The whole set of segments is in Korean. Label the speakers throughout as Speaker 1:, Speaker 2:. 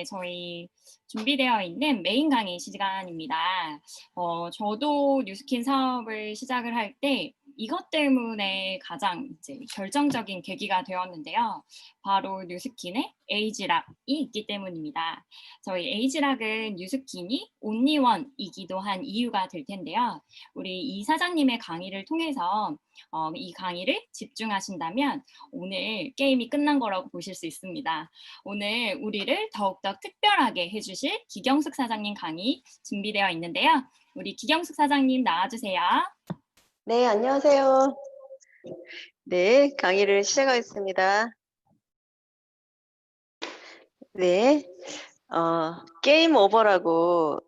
Speaker 1: 이제 저희 준비되어 있는 메인 강의 시간입니다. 저도 뉴스킨 사업을 시작을 할 때 이것 때문에 가장 이제 결정적인 계기가 되었는데요. 바로 뉴스킨의 에이지락이 있기 때문입니다. 저희 에이지락은 뉴스킨이 온리원이기도 한 이유가 될 텐데요. 우리 이 사장님의 강의를 통해서 이 강의를 집중하신다면 오늘 게임이 끝난 거라고 보실 수 있습니다. 오늘 우리를 더욱더 특별하게 해주실 기경숙 사장님 강의 준비되어 있는데요. 우리 기경숙 사장님 나와주세요.
Speaker 2: 네, 안녕하세요. 네, 강의를 시작하겠습니다. 네, 게임 오버라고,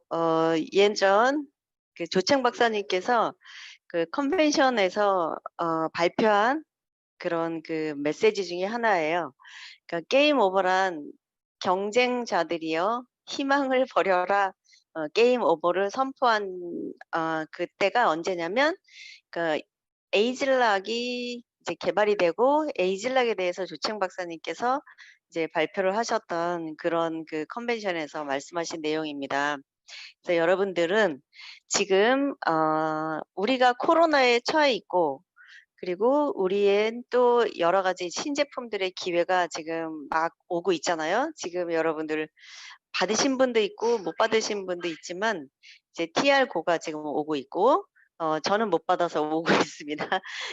Speaker 2: 예전 그 조창 박사님께서 그 컨벤션에서 발표한 그런 그 메시지 중에 하나예요. 그러니까 게임 오버란 경쟁자들이여 희망을 버려라. 게임 오버를 선포한 그때가 언제냐면 그 에이즐락이 이제 개발이 되고 에이즐락에 대해서 조창 박사님께서 이제 발표를 하셨던 그런 그 컨벤션에서 말씀하신 내용입니다. 그래서 여러분들은 지금 우리가 코로나에 처해 있고 그리고 우리의 또 여러 가지 신제품들의 기회가 지금 막 오고 있잖아요. 지금 여러분들 받으신 분도 있고 못 받으신 분도 있지만 이제 TR-고가 지금 오고 있고 저는 못 받아서 오고 있습니다.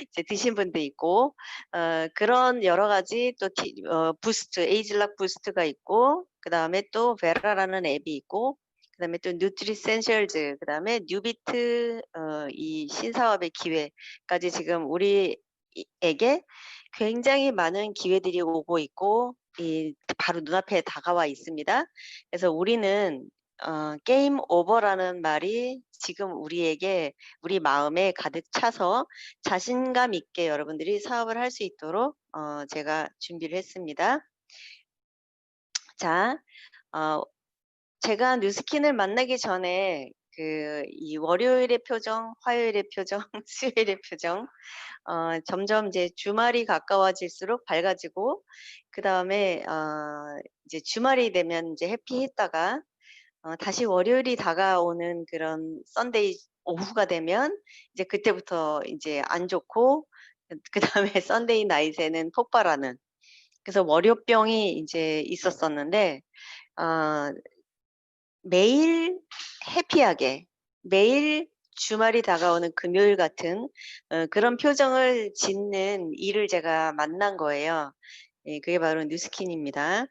Speaker 2: 이제 드신 분도 있고 그런 여러 가지 또 부스트, 에이즐락 부스트가 있고 그다음에 또 베라라는 앱이 있고 그다음에 또 뉴트리센셜즈 그다음에 뉴비트 이 신사업의 기회까지 지금 우리에게 굉장히 많은 기회들이 오고 있고 이 바로 눈앞에 다가와 있습니다. 그래서 우리는 게임 오버라는 말이 지금 우리에게 우리 마음에 가득 차서 자신감 있게 여러분들이 사업을 할 수 있도록 제가 준비를 했습니다. 자, 제가 뉴스킨을 만나기 전에 이 월요일의 표정, 화요일의 표정, 수요일의 표정 점점 이제 주말이 가까워질수록 밝아지고 그다음에 이제 주말이 되면 이제 해피했다가 다시 월요일이 다가오는 그런 썬데이 오후가 되면 이제 그때부터 이제 안 좋고 그다음에 썬데이 나잇에는 폭발하는 그래서 월요병이 이제 있었었는데 어 매일 해피하게 매일 주말이 다가오는 금요일 같은 그런 표정을 짓는 일을 제가 만난 거예요. 예, 그게 바로 뉴스킨입니다.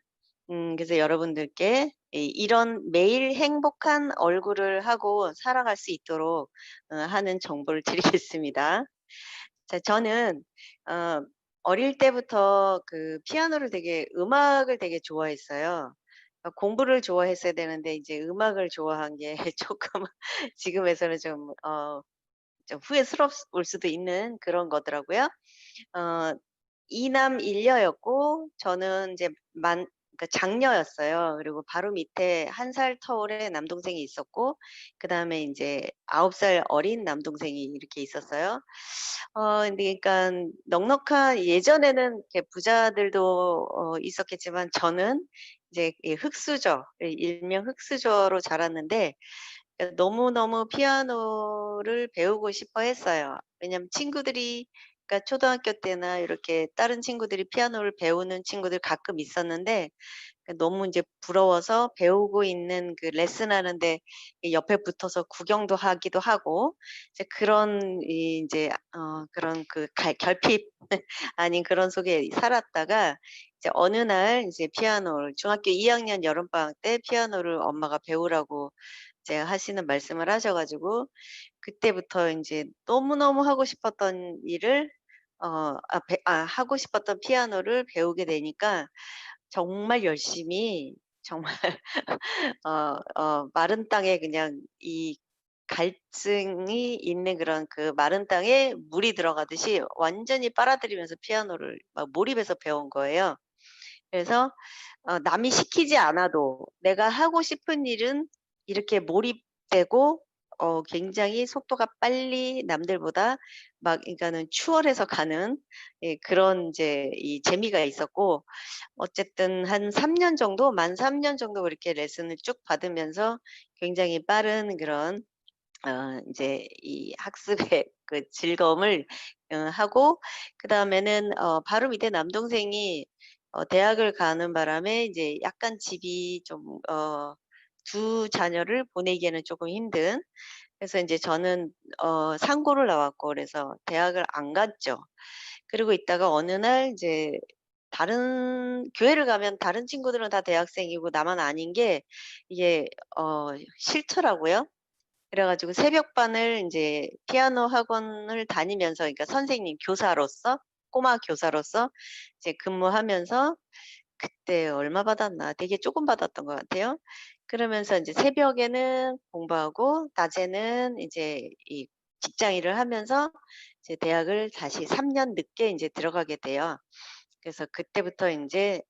Speaker 2: 그래서 여러분들께 이런 매일 행복한 얼굴을 하고 살아갈 수 있도록 하는 정보를 드리겠습니다. 자, 저는 어 어릴 때부터 그 피아노를 되게 음악을 되게 좋아했어요. 공부를 좋아했어야 되는데 이제 음악을 좋아한 게 조금 지금에서는 좀 후회스러울 수도 있는 그런 거더라고요. 어 이남 일녀였고 저는 이제 그러니까 장녀였어요. 그리고 바로 밑에 1살 터울의 남동생이 있었고 그다음에 인제 9살 어린 남동생이 이렇게 있었어요. 근데 그러니깐 넉넉한 예전에는 이렇게 부자들도 있었겠지만 저는 이제 이 흙수저 일명 흙수저로 자랐는데 너무너무 피아노를 배우고 싶어 했어요. 왜냐하면 친구들이 그러니까 초등학교 때나 이렇게 다른 친구들이 피아노를 배우는 친구들 가끔 있었는데 너무 인제 부러워서 배우고 있는 그 레슨하는데 옆에 붙어서 구경도 하기도 하고 이제 그런 인제 그런 그 결핍 아닌 그런 속에 살았다가 이제 어느 날 이제 피아노를 중학교 2학년 여름방학 때 피아노를 엄마가 배우라고 이제 하시는 말씀을 하셔 가지고 그때부터 인제 너무너무 하고 싶었던 일을 하고 싶었던 피아노를 배우게 되니까 정말 열심히 정말 마른 땅에 그냥 이 갈증이 있는 그런 그 마른 땅에 물이 들어가듯이 완전히 빨아들이면서 피아노를 막 몰입해서 배운 거예요. 그래서 남이 시키지 않아도 내가 하고 싶은 일은 이렇게 몰입되고 굉장히 속도가 빨리 남들보다 막 그러니까는 추월해서 가는 예 그런 이제 이 재미가 있었고 어쨌든 한 3년 정도 만 3년 정도 그렇게 레슨을 쭉 받으면서 굉장히 빠른 그런 인제 이 학습의 그 즐거움을 하고 그다음에는 바로 밑에 남동생이 대학을 가는 바람에 이제 약간 집이 좀 두 자녀를 보내기에는 쪼금 힘든 그래서 인제 저는 상고를 나왔고 그래서 대학을 안 갔죠. 그러고 있다가 어느 날 이제 다른 교회를 가면 다른 친구들은 다 대학생이고 나만 아닌 게 이게 싫더라고요. 그래 가지고 새벽반을 인제 피아노 학원을 다니면서 그러니까 선생님 교사로서 꼬마 교사로서 이제 근무하면서 그때 얼마 받았나 되게 쪼금 받았던 것 같아요. 그러면서 인제 새벽에는 공부하고 낮에는 이제 이 직장 일을 하면서 이제 대학을 다시 3년 늦게 인제 들어가게 돼요. 그래서 그때부터 인제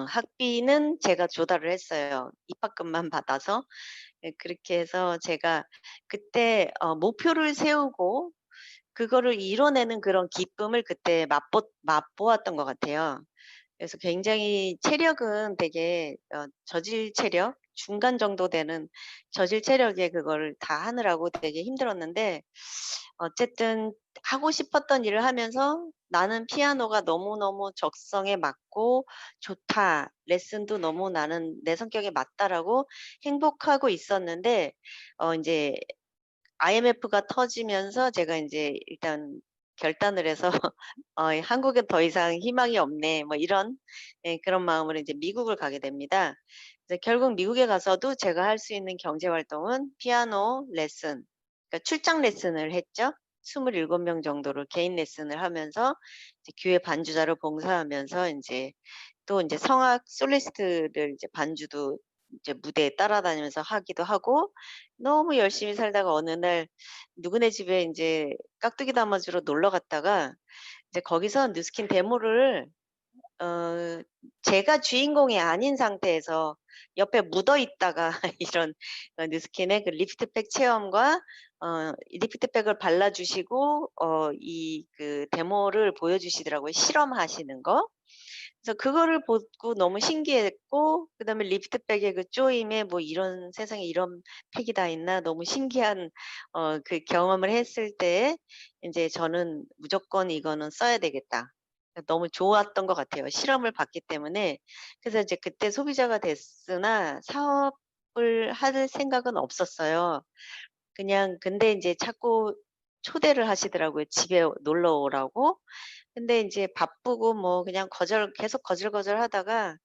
Speaker 2: 학비는 제가 조달을 했어요. 입학금만 받아서. 예 그렇게 해서 제가 그때 목표를 세우고 그거를 이뤄내는 그런 기쁨을 그때 맛보았던 것 같아요. 그래서 굉장히 체력은 되게 저질 체력 중간 정도 되는 저질 체력에 그거를 다 하느라고 되게 힘들었는데 어쨌든 하고 싶었던 일을 하면서 '나는 피아노가 너무너무 적성에 맞고 좋다. 레슨도 너무 나는 내 성격에 맞다.'라고 행복하고 있었는데 인제 IMF가 터지면서 제가 인제 일단 결단을 해서 '한국엔 더 이상 희망이 없네.' 뭐 이런 예 그런 마음으로 이제 미국을 가게 됩니다. 그래서 결국 미국에 가서도 제가 할 수 있는 경제 활동은 피아노 레슨 그러니까 출장 레슨을 했죠. 27명 정도를 개인 레슨을 하면서 이제 교회 반주자로 봉사하면서 인제 또 인제 성악 솔리스트들 이제 반주도 이제 무대에 따라다니면서 하기도 하고 너무 열심히 살다가 어느 날 누구네 집에 인제 깍두기 담아주러 놀러 갔다가 이제 거기서 뉴스킨 데모를 어 제가 주인공이 아닌 상태에서 옆에 묻어 있다가 이런 뉴스킨의 그 리프트백 체험과 리프트백을 발라 주시고 이 그 데모를 보여주시더라고요, 실험하시는 거. 그래서 그거를 보고 너무 신기했고 그다음에 리프트백의 그 조임에 '뭐 이런 세상에 이런 팩이 다 있나.' 너무 신기한 그 경험을 했을 때 인제 저는 '무조건 이거는 써야 되겠다.' 너무 좋았던 것 같아요, 실험을 봤기 때문에. 그래서 이제 그때 소비자가 됐으나 사업을 할 생각은 없었어요. 그냥 근데 인제 자꾸 초대를 하시더라고요, 집에 놀러 오라고. 근데 인제 바쁘고 뭐 그냥 계속 거절거절하다가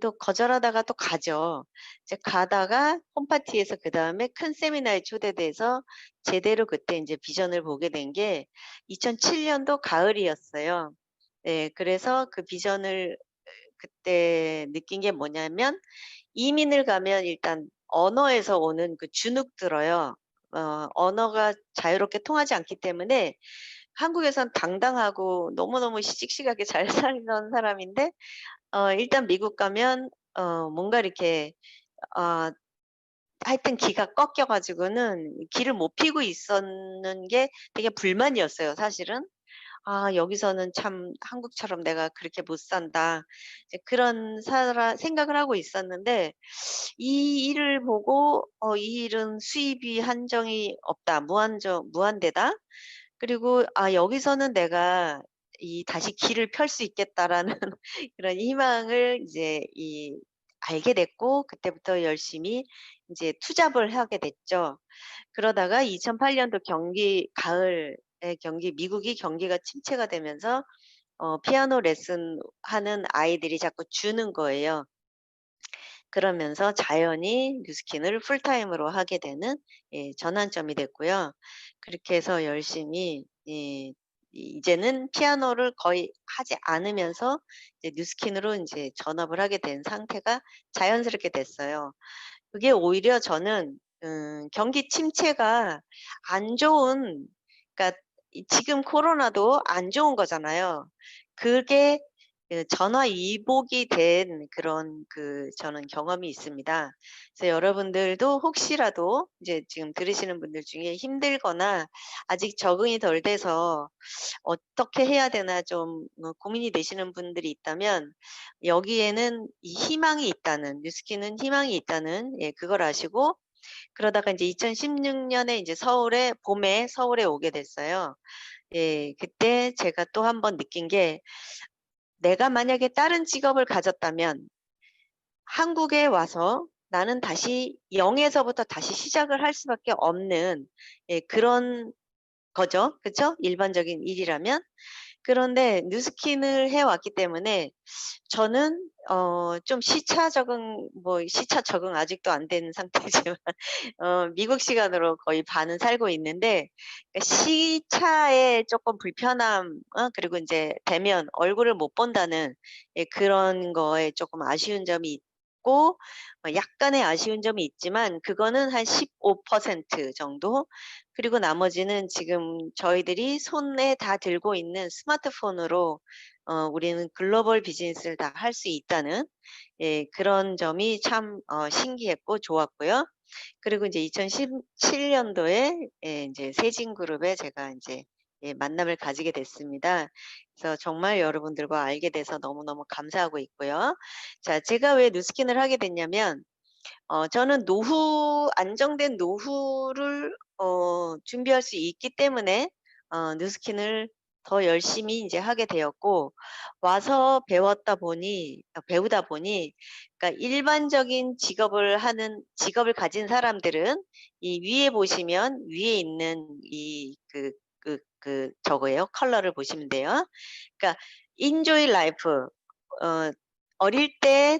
Speaker 2: 또 거절하다가 또 가죠. 이제 가다가 홈파티에서 그다음에 큰 세미나에 초대돼서 제대로 그때 인제 비전을 보게 된 게 2007 년도 가을이었어요. 네. 그래서 그 비전을 그때 느낀 게 뭐냐면 이민을 가면 일단 언어에서 오는 그 주눅 들어요. 언어가 자유롭게 통하지 않기 때문에 한국에선 당당하고 너무너무 씩씩하게 잘 살던 사람인데 일단 미국 가면 뭔가 이렇게 어 하여튼 기가 꺾여 가지고는 길을 못 피고 있었는 게 되게 불만이었어요 사실은. '아 여기서는 참 한국처럼 내가 그렇게 못 산다.' 이제 그런 생각을 하고 있었는데 이 일을 보고 '이 일은 수입이 한정이 없다. 무한대다.' 그리고 '아 여기서는 내가 이 다시 길을 펼 수 있겠다.'라는 그런 희망을 이제 알게 됐고 그때부터 열심히 인제 투잡을 하게 됐죠. 그러다가 2008 년도 가을에 미국이 경기가 침체가 되면서 피아노 레슨하는 아이들이 자꾸 주는 거예요. 그러면서 자연히 뉴스킨을 풀타임으로 하게 되는 예 전환점이 됐고요. 그렇게 해서 열심히 이제는 피아노를 거의 하지 않으면서 이제 뉴스킨으로 인제 전업을 하게 된 상태가 자연스럽게 됐어요. 그게 오히려 저는 경기 침체가 안 좋은 그러니까 지금 코로나도 안 좋은 거잖아요. 그게 전화 위복이 된 그런 저는 경험이 있습니다. 그래서 여러분들도 혹시라도 이제 지금 들으시는 분들 중에 힘들거나 아직 적응이 덜 돼서 어떻게 해야 되나 좀 고민이 되시는 분들이 있다면 여기에는 이 희망이 있다는, 뉴스키는 희망이 있다는, 예, 그걸 아시고 그러다가 이제 2016 년에 이제 봄에 서울에 오게 됐어요. 예, 그때 제가 또 한 번 느낀 게, 내가 만약에 다른 직업을 가졌다면 한국에 와서 나는 다시 0 에서부터 다시 시작을 할 수밖에 없는, 예, 그런 거죠. 그쵸? 일반적인 일이라면. 그런데 뉴스킨을 해 왔기 때문에 저는 좀 시차 적응 아직도 안 된 상태지만 미국 시간으로 거의 반은 살고 있는데, 시차에 쪼끔 불편함, 그리고 인제 대면 얼굴을 못 본다는, 예, 그런 거에 쪼끔 아쉬운 점이 있고, 약간의 아쉬운 점이 있지만 그거는 한 15% 정도. 그리고 나머지는 지금 저희들이 손에 다 들고 있는 스마트폰으로 우리는 글로벌 비즈니스를 다 할 수 있다는, 예, 그런 점이 참 신기했고 좋았고요. 그리고 이제 2017 년도에, 예, 인제 세진그룹에 제가 인제, 예, 만남을 가지게 됐습니다. 그래서 정말 여러분들과 알게 돼서 너무너무 감사하고 있고요. 자, 제가 왜 뉴스킨을 하게 됐냐면, 저는 안정된 노후를 준비할 수 있기 때문에 뉴스킨을 더 열심히 인제 하게 되었고, 와서 배우다 보니, 그러니까 일반적인 직업을 가진 사람들은 이 위에 보시면 위에 있는 저거예요. 컬러를 보시면 돼요. 그러니까 enjoy life, 어 어릴 때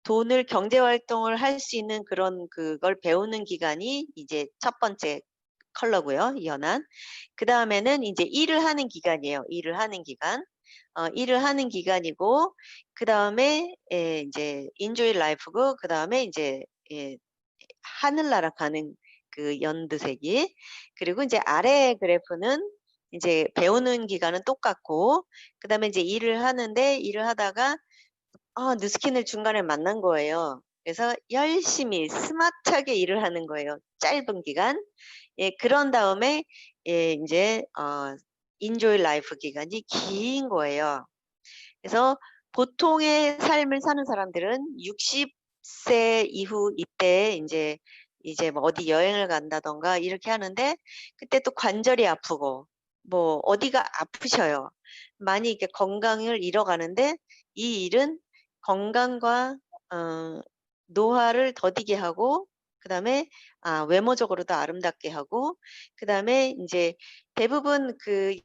Speaker 2: 돈을 경제 활동을 할 수 있는 그걸 배우는 기간이 이제 첫 번째 컬러고요, 연한. 그다음에는 인제 일을 하는 기간이에요, 일을 하는 기간. 일을 하는 기간이고, 그다음에 예, 인제 enjoy life고, 그다음에 인제, 예, 하늘나라 가는 그 연두색이. 그리고 인제 아래 그래프는 인제 배우는 기간은 똑같고, 그다음에 인제 일을 하다가 뉴스킨을 중간에 만난 거예요. 그래서 열심히 스마트하게 일을 하는 거예요, 짧은 기간. 예, 그런 다음에 예, 인제 enjoy life 기간이 긴 거예요. 그래서 보통의 삶을 사는 사람들은 60세 이후 이때 이제 뭐 어디 여행을 간다든가 이렇게 하는데, 그때 또 관절이 아프고 뭐 어디가 아프셔요. 많이 이렇게 건강을 잃어가는데, 이 일은 건강과 어 노화를 더디게 하고, 그다음에 외모적으로도 아름답게 하고, 그다음에 인제 대부분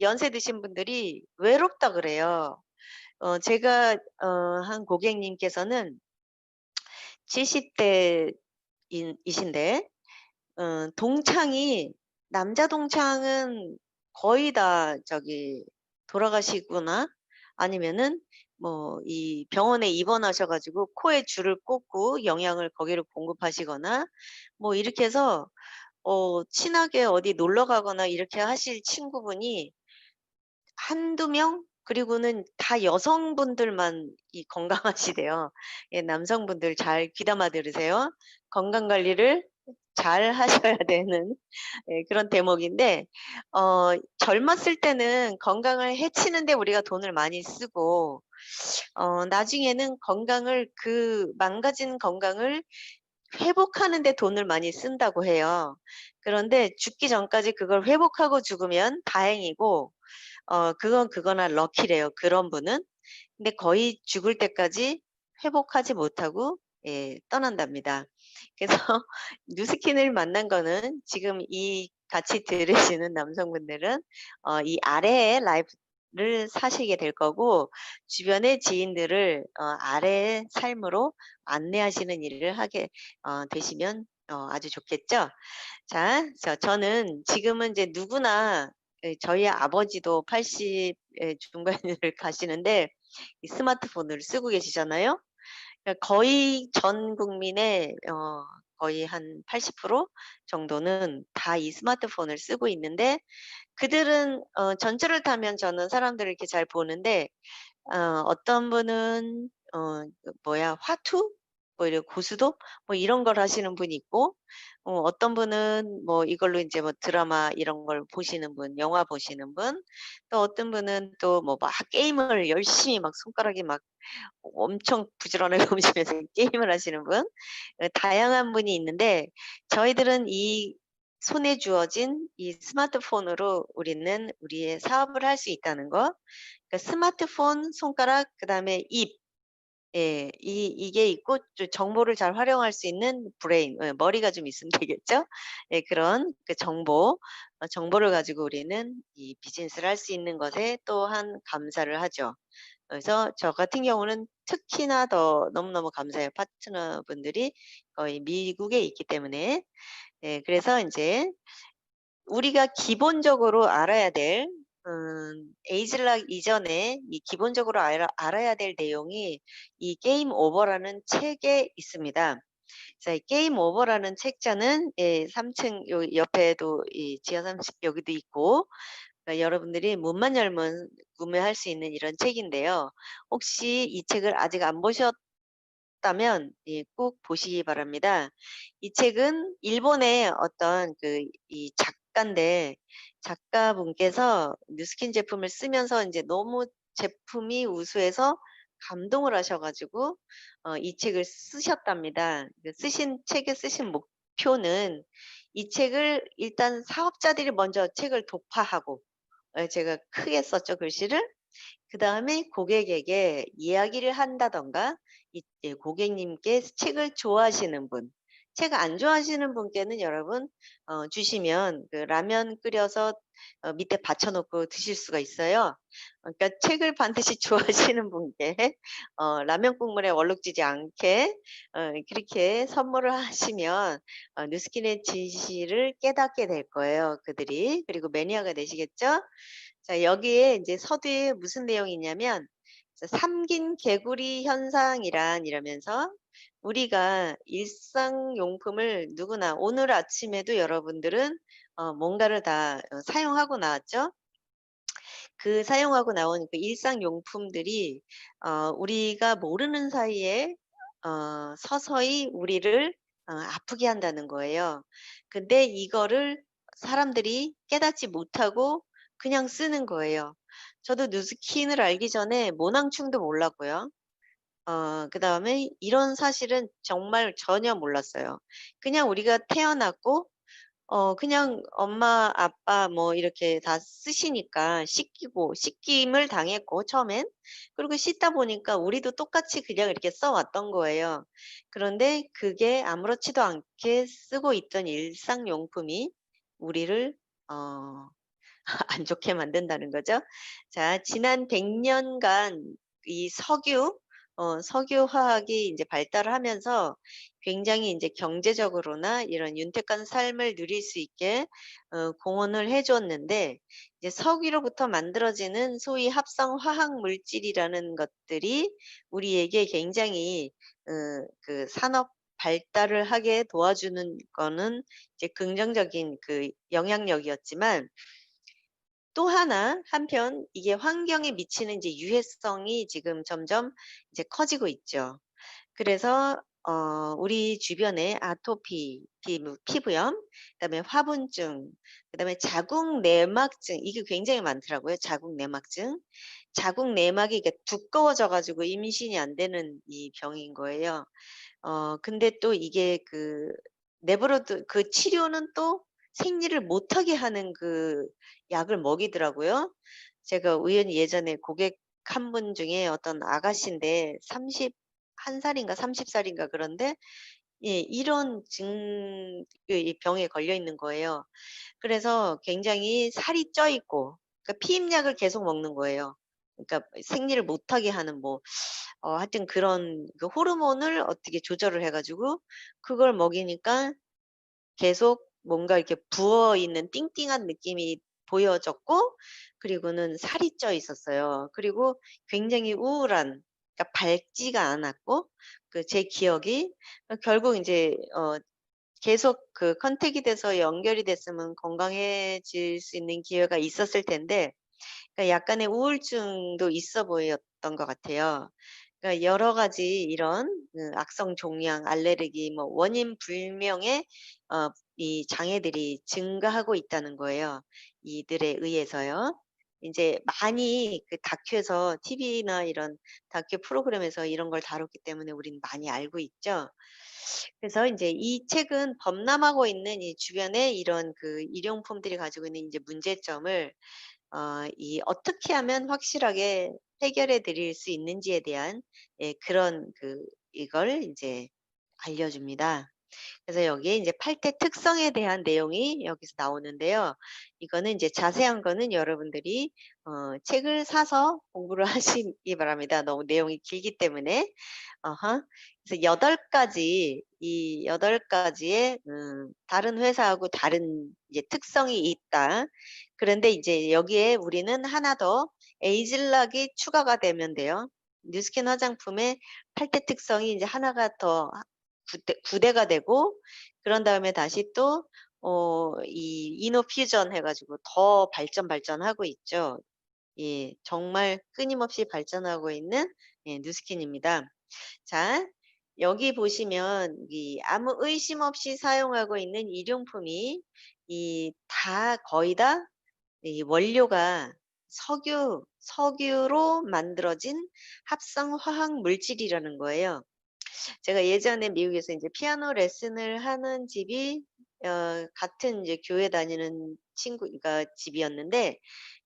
Speaker 2: 연세 드신 분들이 외롭다 그래요. 제가 한 고객님께서는 70 이신데, 동창이 남자 동창은 거의 다 돌아가시거나, 아니면은 뭐 이 병원에 입원하셔 가지고 코에 줄을 꽂고 영양을 거기로 공급하시거나, 뭐 이렇게 해서 친하게 어디 놀러 가거나 이렇게 하실 친구분이 한두 명? 그리고는 다 여성분들만 건강하시대요. 예, 남성분들 잘 귀담아 들으세요. 건강 관리를 잘 하셔야 되는, 예, 그런 대목인데, 젊었을 때는 건강을 해치는 데 우리가 돈을 많이 쓰고, 나중에는 망가진 건강을 회복하는 데 돈을 많이 쓴다고 해요. 그런데 죽기 전까지 그걸 회복하고 죽으면 다행이고, 그건 그거나 럭키래요, 그런 분은. 근데 거의 죽을 때까지 회복하지 못하고, 예, 떠난답니다. 그래서 뉴스킨을 만난 거는, 지금 같이 들으시는 남성분들은 이 아래의 라이프를 사시게 될 거고, 주변의 지인들을 아래의 삶으로 안내하시는 일을 하게 되시면 아주 좋겠죠. 자, 저는 지금은 이제 누구나, 예, 저희 아버지도 80의 중반을 가시는데 이 스마트폰을 쓰고 계시잖아요. 그러니까 거의 전 국민의 거의 한 80% 정도는 다 이 스마트폰을 쓰고 있는데, 그들은 전철을 타면 저는 사람들을 이렇게 잘 보는데 어떤 분은 그 뭐야 화투 뭐 이런 고수도 뭐 이런 걸 하시는 분이 있고 어떤 분은 뭐 이걸로 이제 뭐 드라마 이런 걸 보시는 분, 영화 보시는 분, 또 어떤 분은 또 뭐 막 게임을 열심히 막 손가락이 막 엄청 부지런하게 움직이면서 게임을 하시는 분, 다양한 분이 있는데 저희들은 이 손에 주어진 이 스마트폰으로 우리는 우리의 사업을 할 수 있다는 거. 그러니까 스마트폰, 손가락, 그다음에 입, 예, 이게 있고 또 정보를 잘 활용할 수 있는 브레인, 머리가 좀 있으면 되겠죠? 예, 그런 그 정보를 가지고 우리는 이 비즈니스를 할 수 있는 것에 또한 감사를 하죠. 그래서 저 같은 경우는 특히나 더 너무너무 감사해요. 파트너분들이 거의 미국에 있기 때문에. 예, 그래서 인제 우리가 기본적으로 알아야 될 에이즐락 이전에 이 기본적으로 알아야 될 내용이 이 게임 오버라는 책에 있습니다. 자, 이 게임 오버라는 책자는 예 3층 요 옆에도 이 지하 30 여기도 있고, 그러니까 여러분들이 문만 열면 구매할 수 있는 이런 책인데요. 혹시 이 책을 아직 안 보셨다면 예 꼭 보시기 바랍니다. 이 책은 일본의 어떤 그 이 작가인데, 작가분께서 뉴스킨 제품을 쓰면서 인제 너무 제품이 우수해서 감동을 하셔 가지고 이 책을 쓰셨답니다. 그 쓰신 목표는 이 책을 일단 사업자들이 먼저 책을 독파하고, 제가 크게 썼죠, 글씨를. 그다음에 고객에게 이야기를 한다든가, 이제 고객님께 책을 좋아하시는 분, 책 안 좋아하시는 분께는 여러분 주시면 그 라면 끓여서 밑에 받쳐 놓고 드실 수가 있어요. 그러니까 책을 반드시 좋아하시는 분께 라면 국물에 얼룩지지 않게 그렇게 선물을 하시면 뉴스킨의 진실을 깨닫게 될 거예요, 그들이. 그리고 매니아가 되시겠죠? 자, 여기에 이제 서두에 무슨 내용이 있냐면 "삼긴 개구리 현상이란" 이러면서 우리가 일상용품을 누구나 오늘 아침에도 여러분들은 뭔가를 다 사용하고 나왔죠. 그 사용하고 나온 그 일상용품들이 우리가 모르는 사이에 서서히 우리를 아프게 한다는 거예요. 근데 이거를 사람들이 깨닫지 못하고 그냥 쓰는 거예요. 저도 누스킨을 알기 전에 모낭충도 몰랐고요. 그다음에 이런 사실은 정말 전혀 몰랐어요. 그냥 우리가 태어났고 그냥 엄마 아빠 뭐 이렇게 다 쓰시니까 씻김을 당했고 처음엔. 그리고 씻다 보니까 우리도 똑같이 그냥 이렇게 써 왔던 거예요. 그런데 그게 아무렇지도 않게 쓰고 있던 일상용품이 우리를 어 안 좋게 만든다는 거죠. 자, 지난 100 년간 이 석유화학이 이제 발달을 하면서 굉장히 이제 경제적으로나 이런 윤택한 삶을 누릴 수 있게 공헌을 해 줬는데, 이제 석유로부터 만들어지는 소위 합성 화학 물질이라는 것들이 우리에게 굉장히 그 산업 발달을 하게 도와주는 거는 이제 긍정적인 그 영향력이었지만, 또 하나 한편 이게 환경에 미치는 이제 유해성이 지금 점점 이제 커지고 있죠. 그래서 우리 주변에 아토피, 피부염, 그다음에 화분증, 그다음에 자궁 내막증, 이게 굉장히 많더라고요. 자궁 내막증. 자궁 내막이 이게 두꺼워져 가지고 임신이 안 되는 이 병인 거예요. 근데 또 이게 그 내버려두 그 치료는 또 생리를 못하게 하는 그 약을 먹이더라고요. 제가 우연히 예전에 고객 한 분 중에 어떤 아가씨인데 31 살인가 30 살인가 그런데 예 이런 이 병에 걸려 있는 거예요. 그래서 굉장히 살이 쪄 있고, 그러니까 피임약을 계속 먹는 거예요. 그러니까 생리를 못하게 하는 뭐 하여튼 그런 그 호르몬을 어떻게 조절을 해 가지고 그걸 먹이니까 계속 뭔가 이렇게 부어 있는 띵띵한 느낌이 보여졌고, 그리고는 살이 쪄 있었어요. 그리고 굉장히 우울한, 그러니까 밝지가 않았고, 그 제 기억이 결국 인제 계속 그 컨택이 돼서 연결이 됐으면 건강해질 수 있는 기회가 있었을 텐데 그러니까 약간의 우울증도 있어 보였던 것 같아요. 그러니까 여러 가지 이런 악성 종양, 알레르기 뭐 원인 불명의 이 장애들이 증가하고 있다는 거예요. 이들에 의해서요. 인제 많이 그 다큐에서 TV나 이런 다큐 프로그램에서 이런 걸 다뤘기 때문에 우리는 많이 알고 있죠. 그래서 인제 이 책은 범람하고 있는 이 주변에 이런 그 일용품들이 가지고 있는 인제 문제점을 이 어떻게 하면 확실하게 해결해 드릴 수 있는지에 대한 그런 이걸 이제 알려줍니다. 그래서 여기에 이제 팔대 특성에 대한 내용이 여기서 나오는데요. 이거는 이제 자세한 거는 여러분들이 책을 사서 공부를 하시기 바랍니다. 너무 내용이 길기 때문에. 어허. 그래서 8가지 이 8가지의 다른 회사하고 다른 이제 특성이 있다. 그런데 이제 여기에 우리는 하나 더 에이즐락이 추가가 되면 돼요. 뉴스킨 화장품의 8대 특성이 이제 하나가 더 9대가 되고 그런 다음에 다시 또 이 이노퓨전 해 가지고 더 발전하고 있죠. 예. 정말 끊임없이 발전하고 있는 뉴스킨입니다. 자, 여기 보시면 이 아무 의심 없이 사용하고 있는 일용품이 거의 다 이 원료가 석유로 만들어진 합성 화학 물질이라는 거예요. 제가 예전에 미국에서 인제 피아노 레슨을 하는 집이 같은 이제 교회 다니는 친구가 집이었는데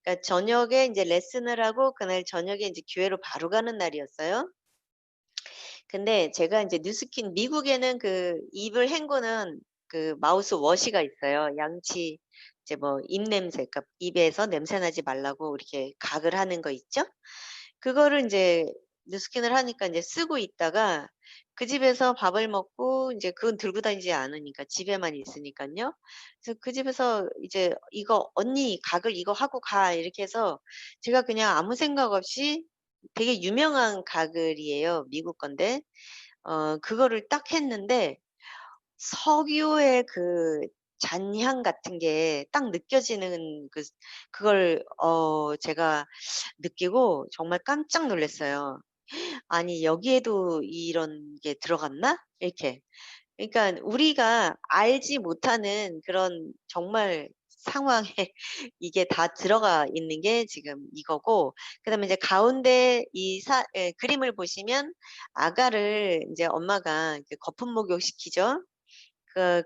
Speaker 2: 그러니까 저녁에 인제 레슨을 하고 그날 저녁에 인제 교회로 바로 가는 날이었어요. 근데 제가 인제 뉴스킨 미국에는 그 입을 헹구는 그 마우스 워시가 있어요. 양치 이제 뭐 입냄새 그러니까 입에서 냄새 나지 말라고 이렇게 각을 하는 거 있죠? 그거를 인제 뉴스킨을 하니까 인제 쓰고 있다가 그 집에서 밥을 먹고 인제 그건 들고 다니지 않으니까 집에만 있으니깐요. 그래서 그 집에서 이제 "이거 언니 각을 이거 하고 가." 이렇게 해서 제가 그냥 아무 생각 없이 되게 유명한 가글이에요. 미국 건데. 그거를 딱 했는데 석유의 그 잔향 같은 게 딱 느껴지는 그걸 제가 느끼고 정말 깜짝 놀랐어요. '아니 여기에도 이런 게 들어갔나?' 이렇게. 그러니까 우리가 알지 못하는 그런 정말 상황에 이게 다 들어가 있는 게 지금 이거고 그다음에 이제 가운데 그림을 보시면 아가를 이제 엄마가 이렇게 거품 목욕시키죠.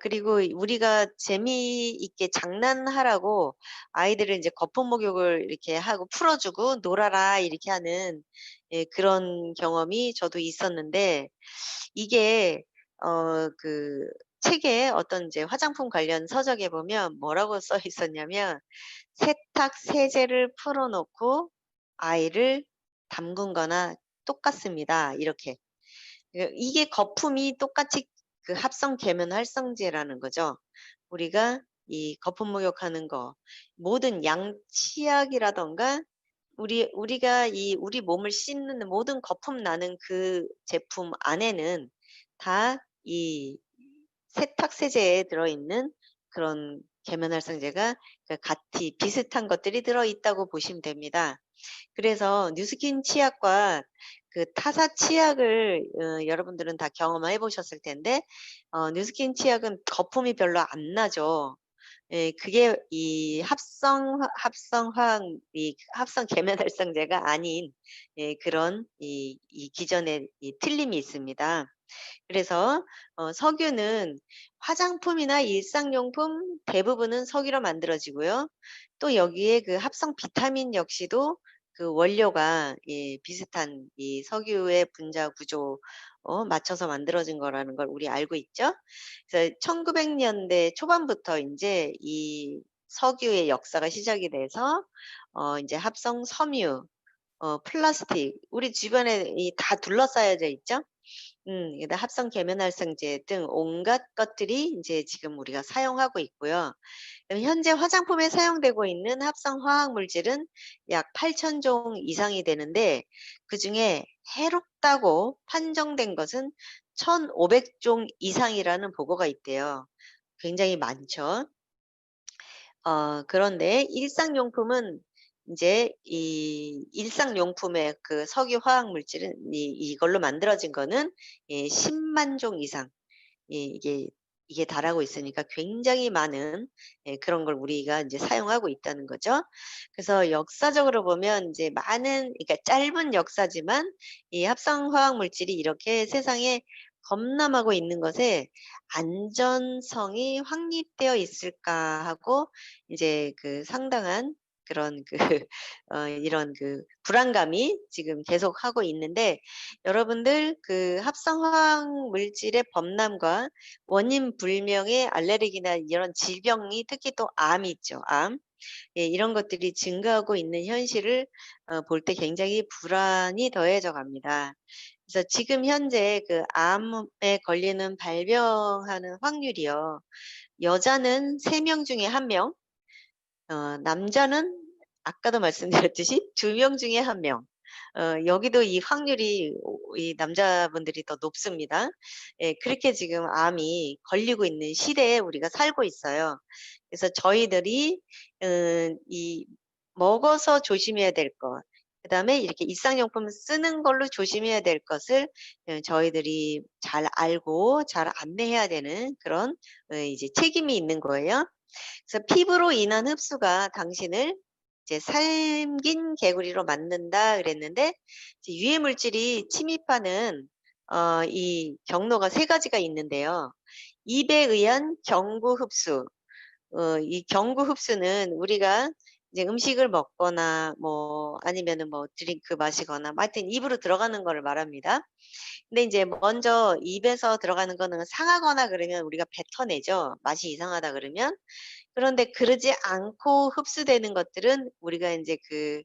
Speaker 2: 그리고 우리가 재미있게 장난하라고 아이들을 이제 거품 목욕을 이렇게 하고 풀어 주고 "놀아라." 이렇게 하는 그런 경험이 저도 있었는데 이게 그 책에 어떤 이제 화장품 관련 서적에 보면 뭐라고 써 있었냐면 "세탁 세제를 풀어 놓고 아이를 담근 거나 똑같습니다." 이렇게. 이게 거품이 똑같이 그 합성 계면 활성제라는 거죠. 우리가 이 거품 목욕하는 거 모든 양치약이라든가 우리가 우리 몸을 씻는 모든 거품 나는 그 제품 안에는 다 이 세탁세제에 들어있는 그런 계면활성제가 같이 비슷한 것들이 들어있다고 보시면 됩니다. 그래서 뉴스킨 치약과 그 타사 치약을 여러분들은 다 경험해 보셨을 텐데 뉴스킨 치약은 거품이 별로 안 나죠. 예, 그게 이 합성 계면활성제가 아닌 그런 이 기존의 이 틀림이 있습니다. 그래서 석유는 화장품이나 일상용품 대부분은 석유로 만들어지고요. 또 여기에 그 합성 비타민 역시도 그 원료가 비슷한 이 석유의 분자 구조 맞춰서 만들어진 거라는 걸 우리 알고 있죠. 그래서 1900년대 초반부터 인제 이 석유의 역사가 시작이 돼서 인제 합성 섬유, 플라스틱 우리 주변에 다 둘러싸여져 있죠. 그다 합성 계면활성제 등 온갖 것들이 인제 지금 우리가 사용하고 있고요. 현재 화장품에 사용되고 있는 합성 화학 물질은 약 8천 종 이상이 되는데 그중에 해롭다고 판정된 것은 1,500종 이상이라는 보고가 있대요. 굉장히 많죠. 그런데 일상용품은 이제 이 일상용품의 그 석유 화학 물질은 이걸로 만들어진 거는 10만 종 이상, 이게 달하고 있으니까 굉장히 많은 그런 걸 우리가 이제 사용하고 있다는 거죠. 그래서 역사적으로 보면 이제 많은, 그러니까 짧은 역사지만 이 합성 화학 물질이 이렇게 세상에 범람하고 있는 것에 '안전성이 확립되어 있을까?' 하고 이제 그 상당한 그런 그 이런 그 불안감이 지금 계속하고 있는데, 여러분들 그 합성 화학 물질의 범람과 원인 불명의 알레르기나 이런 질병이, 특히 또 암이 있죠, 암. 이런 것들이 증가하고 있는 현실을 볼 때 굉장히 불안이 더해져 갑니다. 그래서 지금 현재 그 암에 걸리는 발병하는 확률이요. 여자는 3명 중에 1 명, 남자는 아까도 말씀드렸듯이 2명 중에 1 명. 여기도 이 확률이 이 남자분들이 더 높습니다. 그렇게 지금 암이 걸리고 있는 시대에 우리가 살고 있어요. 그래서 저희들이 이 먹어서 조심해야 될 것, 그다음에 이렇게 일상용품 쓰는 걸로 조심해야 될 것을 저희들이 잘 알고 잘 안내해야 되는 그런 이제 책임이 있는 거예요. 그래서 "피부로 인한 흡수가 당신을 이제 살긴 개구리로 만든다." 그랬는데, 이제 유해 물질이 침입하는 이 경로가 3 가지가 있는데요. 입에 의한 경구 흡수. 이 경구 흡수는 우리가 이제 음식을 먹거나 뭐 아니면은 뭐 드링크 마시거나 뭐 하여튼 입으로 들어가는 거를 말합니다. 근데 인제 먼저 입에서 들어가는 거는 상하거나 그러면 우리가 뱉어내죠, 맛이 이상하다 그러면. 그런데 그러지 않고 흡수되는 것들은 우리가 인제 그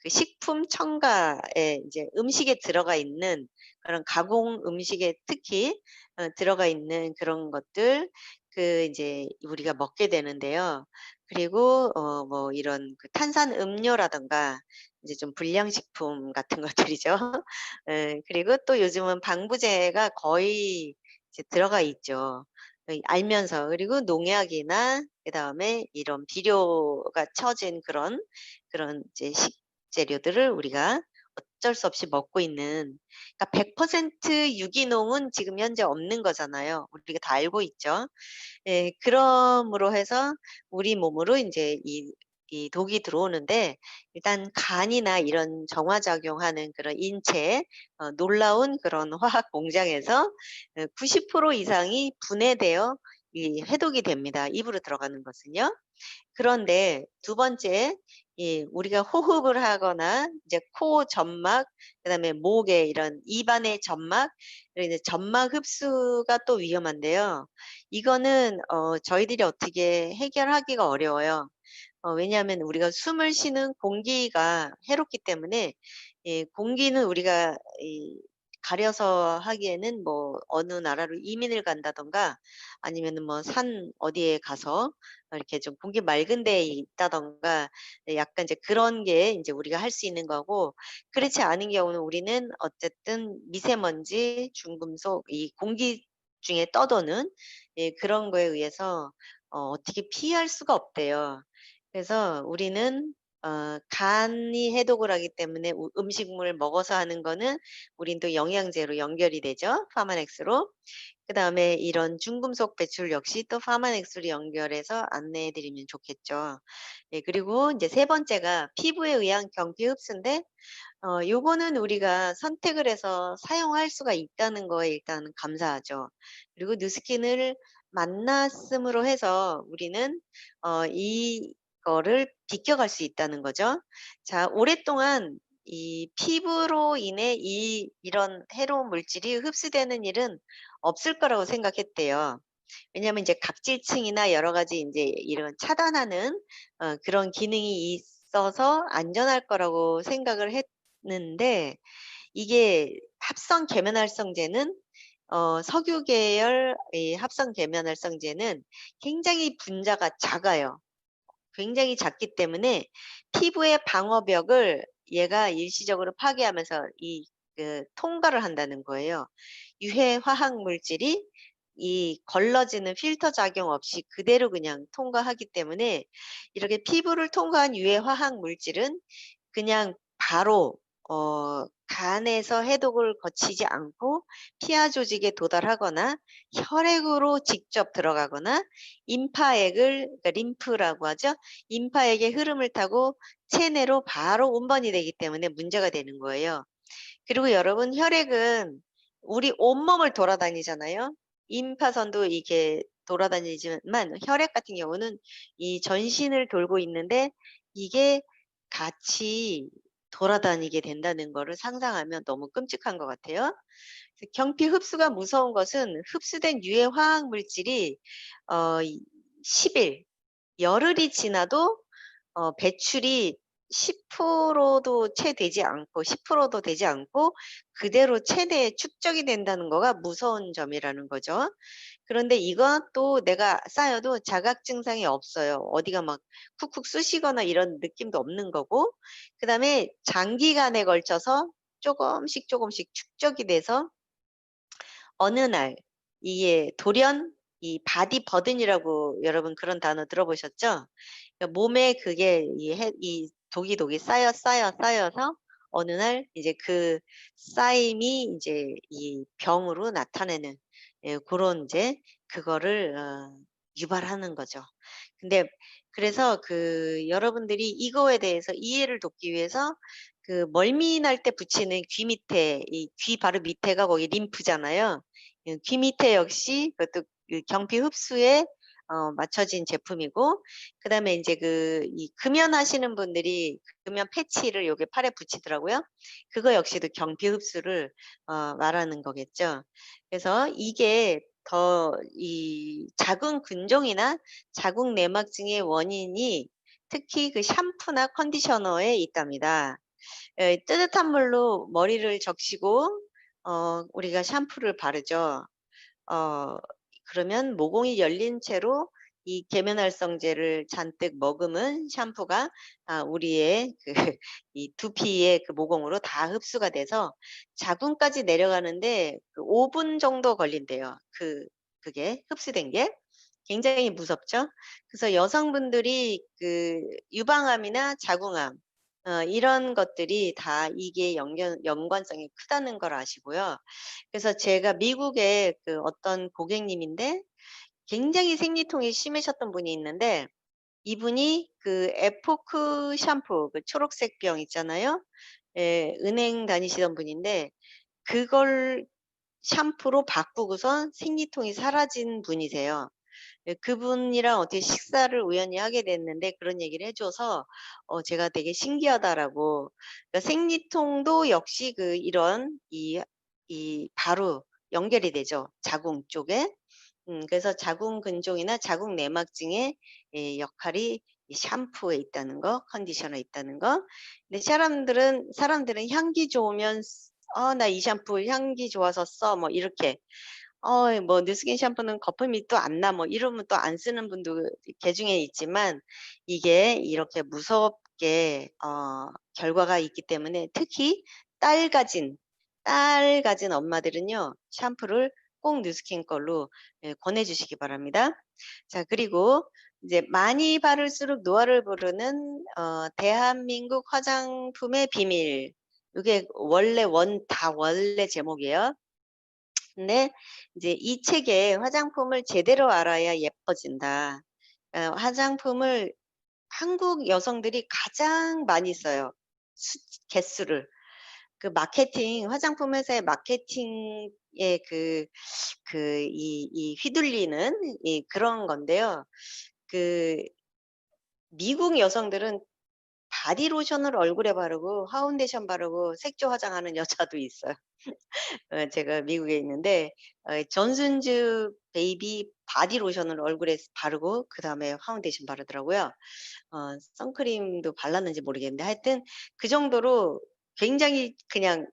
Speaker 2: 식품 첨가에, 이제 음식에 들어가 있는 그런 가공 음식에 특히 들어가 있는 그런 것들, 그 이제 우리가 먹게 되는데요. 그리고 뭐 이런 그 탄산 음료라든가 이제 좀 불량식품 같은 것들이죠. 그리고 또 요즘은 방부제가 거의 이제 들어가 있죠. 알면서. 그리고 농약이나 그다음에 이런 비료가 쳐진 그런 이제 식재료들을 우리가 어쩔 수 없이 먹고 있는, 그러니까 100% 유기농은 지금 현재 없는 거잖아요. 우리가 다 알고 있죠. 그러므로 해서 우리 몸으로 인제 이 독이 들어오는데, 일단 간이나 이런 정화작용하는 그런 인체, 놀라운 그런 화학 공장에서 90% 이상이 분해되어 이 해독이 됩니다, 입으로 들어가는 것은요. 그런데 두 번째, 우리가 호흡을 하거나 이제 코 점막, 그다음에 목에 이런 입안의 점막, 그리고 이제 점막 흡수가 또 위험한데요. 이거는 저희들이 어떻게 해결하기가 어려워요. 왜냐하면 우리가 숨을 쉬는 공기가 해롭기 때문에, 공기는 우리가 가려서 하기에는 뭐 어느 나라로 이민을 간다든가 아니면은 뭐 산 어디에 가서 이렇게 좀 공기 맑은 데에 있다든가, 약간 이제 그런 게 이제 우리가 할 수 있는 거고, 그렇지 않은 경우는 우리는 어쨌든 미세먼지, 중금속, 이 공기 중에 떠도는 그런 거에 의해서 어떻게 피할 수가 없대요. 그래서 우리는 간이 해독을 하기 때문에 음식물을 먹어서 하는 거는 우린 또 영양제로 연결이 되죠, 파마넥스로. 그다음에 이런 중금속 배출 역시 또 파마넥스로 연결해서 안내해 드리면 좋겠죠. 그리고 이제 세 번째가 피부에 의한 경피 흡수인데, 요거는 우리가 선택을 해서 사용할 수가 있다는 거에 일단 감사하죠. 그리고 뉴스킨을 만났음으로 해서 우리는 이거를 비껴갈 수 있다는 거죠. 자, 오랫동안 이 피부로 인해 이런 해로운 물질이 흡수되는 일은 없을 거라고 생각했대요. 왜냐하면 이제 각질층이나 여러 가지 인제 이런 차단하는 그런 기능이 있어서 안전할 거라고 생각을 했는데, 이게 합성 계면활성제는 석유 계열 이 합성 계면활성제는 굉장히 분자가 작아요. 굉장히 작기 때문에 피부의 방어벽을 얘가 일시적으로 파괴하면서 통과를 한다는 거예요. 유해 화학 물질이 이 걸러지는 필터 작용 없이 그대로 그냥 통과하기 때문에 이렇게 피부를 통과한 유해 화학 물질은 그냥 바로 간에서 해독을 거치지 않고 피하 조직에 도달하거나 혈액으로 직접 들어가거나 임파액을, 그러니까 림프라고 하죠. 임파액의 흐름을 타고 체내로 바로 운반이 되기 때문에 문제가 되는 거예요. 그리고 여러분, 혈액은 우리 온몸을 돌아다니잖아요. 임파선도 이게 돌아다니지만 혈액 같은 경우는 이 전신을 돌고 있는데 이게 같이 돌아다니게 된다는 거를 상상하면 너무 끔찍한 것 같아요. 그래서 경피 흡수가 무서운 것은 흡수된 유해 화학 물질이 10일, 열흘이 지나도 배출이 10%도 채 되지 않고 10%도 되지 않고 그대로 체내에 축적이 된다는 거가 무서운 점이라는 거죠. 그런데 이것도 내가 쌓여도 자각 증상이 없어요. 어디가 막 쿡쿡 쑤시거나 이런 느낌도 없는 거고, 그다음에 장기간에 걸쳐서 조금씩 조금씩 축적이 돼서 어느 날 이게 돌연 이 바디 버든이라고 여러분 그런 단어 들어보셨죠? 그러니까 몸에 그게 이 독이 쌓여서 어느 날 이제 그 쌓임이 이제 이 병으로 나타내는, 예, 고런 이제 그거를 유발하는 거죠. 근데 그래서 그 여러분들이 이거에 대해서 이해를 돕기 위해서 그 멀미 날 때 붙이는 귀 밑에, 이 귀 바로 밑에가 거기 림프잖아요. 귀 밑에 역시 그것도 그 경피 흡수에 맞춰진 제품이고, 그다음에 인제 그 이 금연하시는 분들이 금연 패치를 요게 팔에 붙이더라고요. 그거 역시도 경피 흡수를 말하는 거겠죠. 그래서 이게 더 이 자궁 근종이나 자궁 내막증의 원인이 특히 그 샴푸나 컨디셔너에 있답니다. 예, 뜨뜻한 물로 머리를 적시고 우리가 샴푸를 바르죠. 어 그러면 모공이 열린 채로 이 계면활성제를 잔뜩 머금은 샴푸가 우리의 그 이 두피의 그 모공으로 다 흡수가 돼서 자궁까지 내려가는데 그 5분 정도 걸린대요. 그게 흡수된 게. 굉장히 무섭죠. 그래서 여성분들이 그 유방암이나 자궁암 이런 것들이 다 이게 연관성이 크다는 걸 아시고요. 그래서 제가 미국의 그 어떤 고객님인데 굉장히 생리통이 심하셨던 분이 있는데, 이분이 그 에포크 샴푸, 그 초록색 병 있잖아요. 예, 은행 다니시던 분인데 그걸 샴푸로 바꾸고선 생리통이 사라진 분이세요. 예, 그분이랑 어떻게 식사를 우연히 하게 됐는데 그런 얘기를 해 줘서 제가 되게 신기하다라고. 그러니까 생리통도 역시 그 이런 이 바로 연결이 되죠, 자궁 쪽에. 그래서 자궁 근종이나 자궁 내막증의 역할이 이 샴푸에 있다는 거, 컨디셔너에 있다는 거. 근데 사람들은 향기 좋으면 나 이 샴푸 향기 좋아서 써." 뭐 이렇게. 뭐 뉴스킨 샴푸는 거품이 또 안 나, 뭐 이러면 또 안 쓰는 분도 개중에 있지만, 이게 이렇게 무섭게 결과가 있기 때문에 특히 딸 가진 딸 가진 엄마들은요, 샴푸를 꼭 뉴스킨 걸로 권해 주시기 바랍니다. 자, 그리고 이제 많이 바를수록 노화를 부르는 대한민국 화장품의 비밀. 이게 원래 제목이에요. 근데 이제 이 책에 "화장품을 제대로 알아야 예뻐진다." 화장품을 한국 여성들이 가장 많이 써요, 개수를. 그 화장품 회사의 마케팅에 이 휘둘리는 이 그런 건데요. 그 미국 여성들은 바디로션을 얼굴에 바르고 파운데이션 바르고 색조 화장하는 여자도 있어요. 제가 미국에 있는데 존슨즈 베이비 바디 로션을 얼굴에 바르고 그다음에 파운데이션 바르더라고요. 선크림도 발랐는지 모르겠는데 하여튼 그 정도로 굉장히 그냥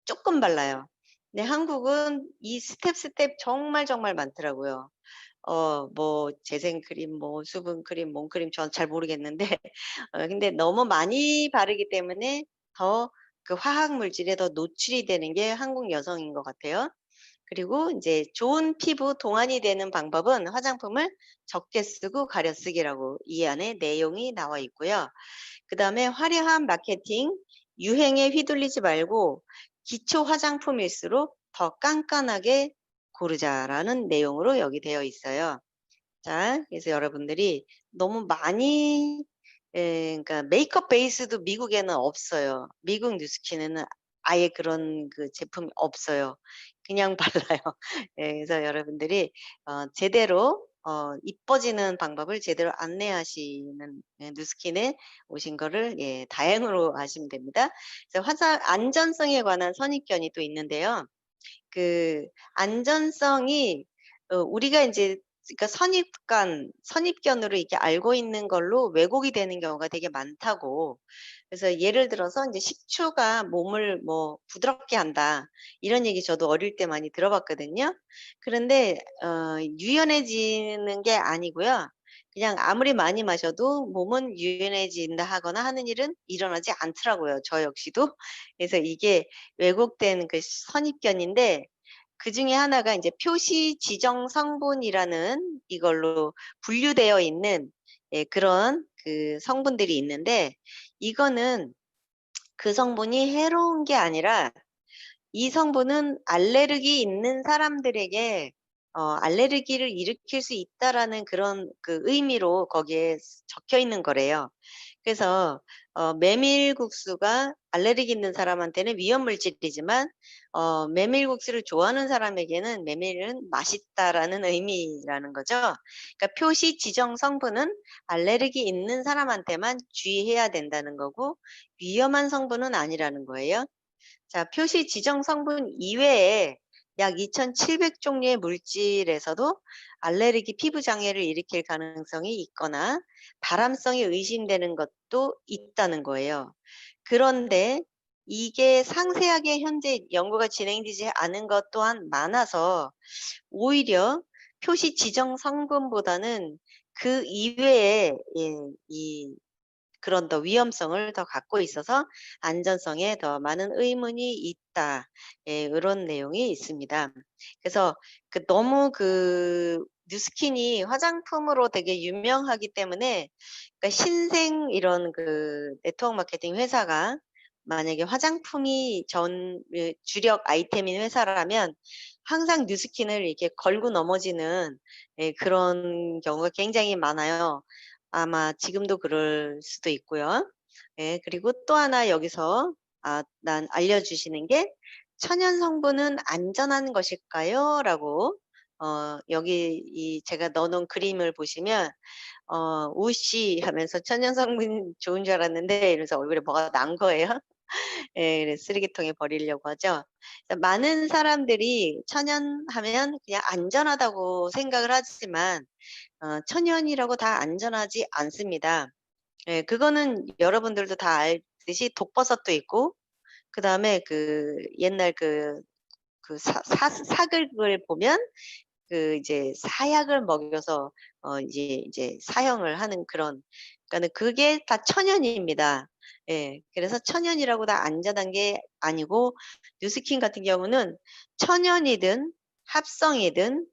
Speaker 2: 쪼끔 발라요. 근데 한국은 이 스텝 정말 정말 많더라고요. 뭐 재생크림, 뭐 수분크림, 몸크림 전 잘 모르겠는데 근데 너무 많이 바르기 때문에 더 그 화학 물질에 더 노출이 되는 게 한국 여성인 것 같아요. 그리고 이제 좋은 피부 동안이 되는 방법은 화장품을 적게 쓰고 가려 쓰기라고 이 안에 내용이 나와 있고요. 그다음에 화려한 마케팅, 유행에 휘둘리지 말고 기초 화장품일수록 더 깐깐하게 고르자라는 내용으로 여기 되어 있어요. 자, 그래서 여러분들이 너무 많이 그러니까 메이크업 베이스도 미국에는 없어요. 미국 뉴스킨에는 아예 그런 그 제품이 없어요. 그냥 발라요. 예, 그래서 여러분들이 제대로 이뻐지는 방법을 제대로 안내하시는 뉴스킨에 오신 거를 예, 다행으로 아시면 됩니다. 그래서 화장 안전성에 관한 선입견이 또 있는데요. 그 안전성이 우리가 인제 그러니까 선입견으로 이렇게 알고 있는 걸로 왜곡이 되는 경우가 되게 많다고. 그래서 예를 들어서 인제 "식초가 몸을 뭐 부드럽게 한다." 이런 얘기 저도 어릴 때 많이 들어봤거든요. 그런데 유연해지는 게 아니고요. 그냥 아무리 많이 마셔도 몸은 유연해진다 하거나 하는 일은 일어나지 않더라고요, 저 역시도. 그래서 이게 왜곡된 그 선입견인데 그중에 하나가 인제 표시 지정 성분이라는 이걸로 분류되어 있는 예, 그런 그 성분들이 있는데 이거는 그 성분이 해로운 게 아니라 이 성분은 알레르기 있는 사람들에게 알레르기를 일으킬 수 있다라는 그런 그 의미로 거기에 적혀 있는 거래요. 그래서 메밀국수가 알레르기 있는 사람한테는 위험 물질이지만 메밀국수를 좋아하는 사람에게는 메밀은 맛있다라는 의미라는 거죠. 그러니까 표시 지정 성분은 알레르기 있는 사람한테만 주의해야 된다는 거고 위험한 성분은 아니라는 거예요. 자, 표시 지정 성분 이외에 약 2,700 종류의 물질에서도 알레르기 피부 장애를 일으킬 가능성이 있거나 발암성이 의심되는 것도 있다는 거예요. 그런데 이게 상세하게 현재 연구가 진행되지 않은 것 또한 많아서 오히려 표시 지정 성분보다는 그 이외에 예, 이 그런 더 위험성을 더 갖고 있어서 안전성에 더 많은 의문이 있다. 예, 요런 내용이 있습니다. 그래서 너무 뉴스킨이 화장품으로 되게 유명하기 때문에 그러니까 신생 이런 그 네트워크 마케팅 회사가 만약에 화장품이 주력 아이템인 회사라면 항상 뉴스킨을 이렇게 걸고 넘어지는 예, 그런 경우가 굉장히 많아요. 아마 지금도 그럴 수도 있고요. 예, 그리고 또 하나 여기서 난 알려주시는 게 "천연 성분은 안전한 것일까요?" 라고 여기 제가 넣어 놓은 그림을 보시면 "우씨." 하면서 "천연 성분 좋은 줄 알았는데." 이러면서 얼굴에 뭐가 난 거예요. 예, 그래서 쓰레기통에 버리려고 하죠. 많은 사람들이 천연하면 그냥 안전하다고 생각을 하지만 천연이라고 다 안전하지 않습니다. 예, 그거는 여러분들도 다 알듯이 독버섯도 있고 그다음에 그 옛날 그 사극을 보면 이제 사약을 먹여서 이제 사형을 하는 그런 그러니까는 그게 다 천연입니다. 예. 그래서 천연이라고 다 안전한 게 아니고 뉴스킨 같은 경우는 천연이든 합성이든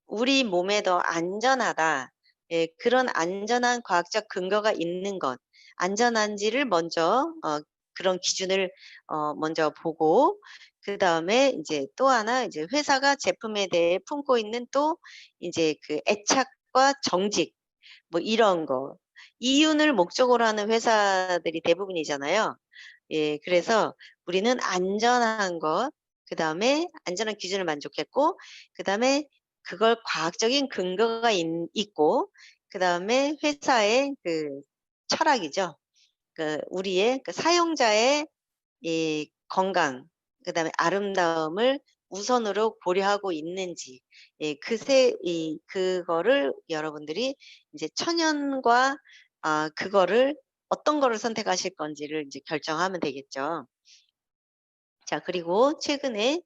Speaker 2: 우리 몸에 더 안전하다. 예, 그런 안전한 과학적 근거가 있는 것, 안전한지를 먼저 그런 기준을 먼저 보고 그다음에 인제 또 하나 이제 회사가 제품에 대해 품고 있는 또 인제 그 애착과 정직 뭐 이런 거. 이윤을 목적으로 하는 회사들이 대부분이잖아요. 예, 그래서 우리는 안전한 것, 그다음에 안전한 기준을 만족했고 그다음에 그걸 과학적인 근거가 있고 그다음에 회사의 그 철학이죠. 우리의 사용자의 이 건강 그다음에 아름다움을 우선으로 고려하고 있는지 예, 그거를 여러분들이 이제 천연과 그거를 어떤 거를 선택하실 건지를 이제 결정하면 되겠죠. 자, 그리고 최근에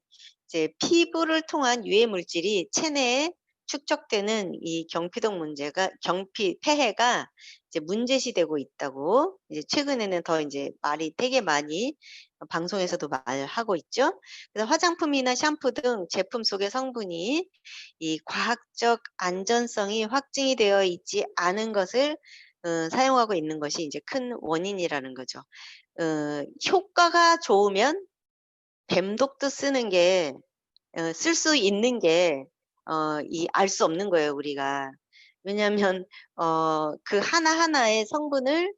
Speaker 2: 이제 피부를 통한 유해 물질이 체내에 축적되는 이 경피 폐해가 이제 문제시되고 있다고 이제 최근에는 더 이제 말이 되게 많이 방송에서도 말하고 있죠. 그래서 화장품이나 샴푸 등 제품 속의 성분이 이 과학적 안전성이 확증이 되어 있지 않은 것을 사용하고 있는 것이 이제 큰 원인이라는 거죠. 효과가 좋으면 뱀독도 쓰는 게 쓸 수 있는 게 이 알 수 없는 거예요, 우리가. 왜냐하면 그 하나하나의 성분을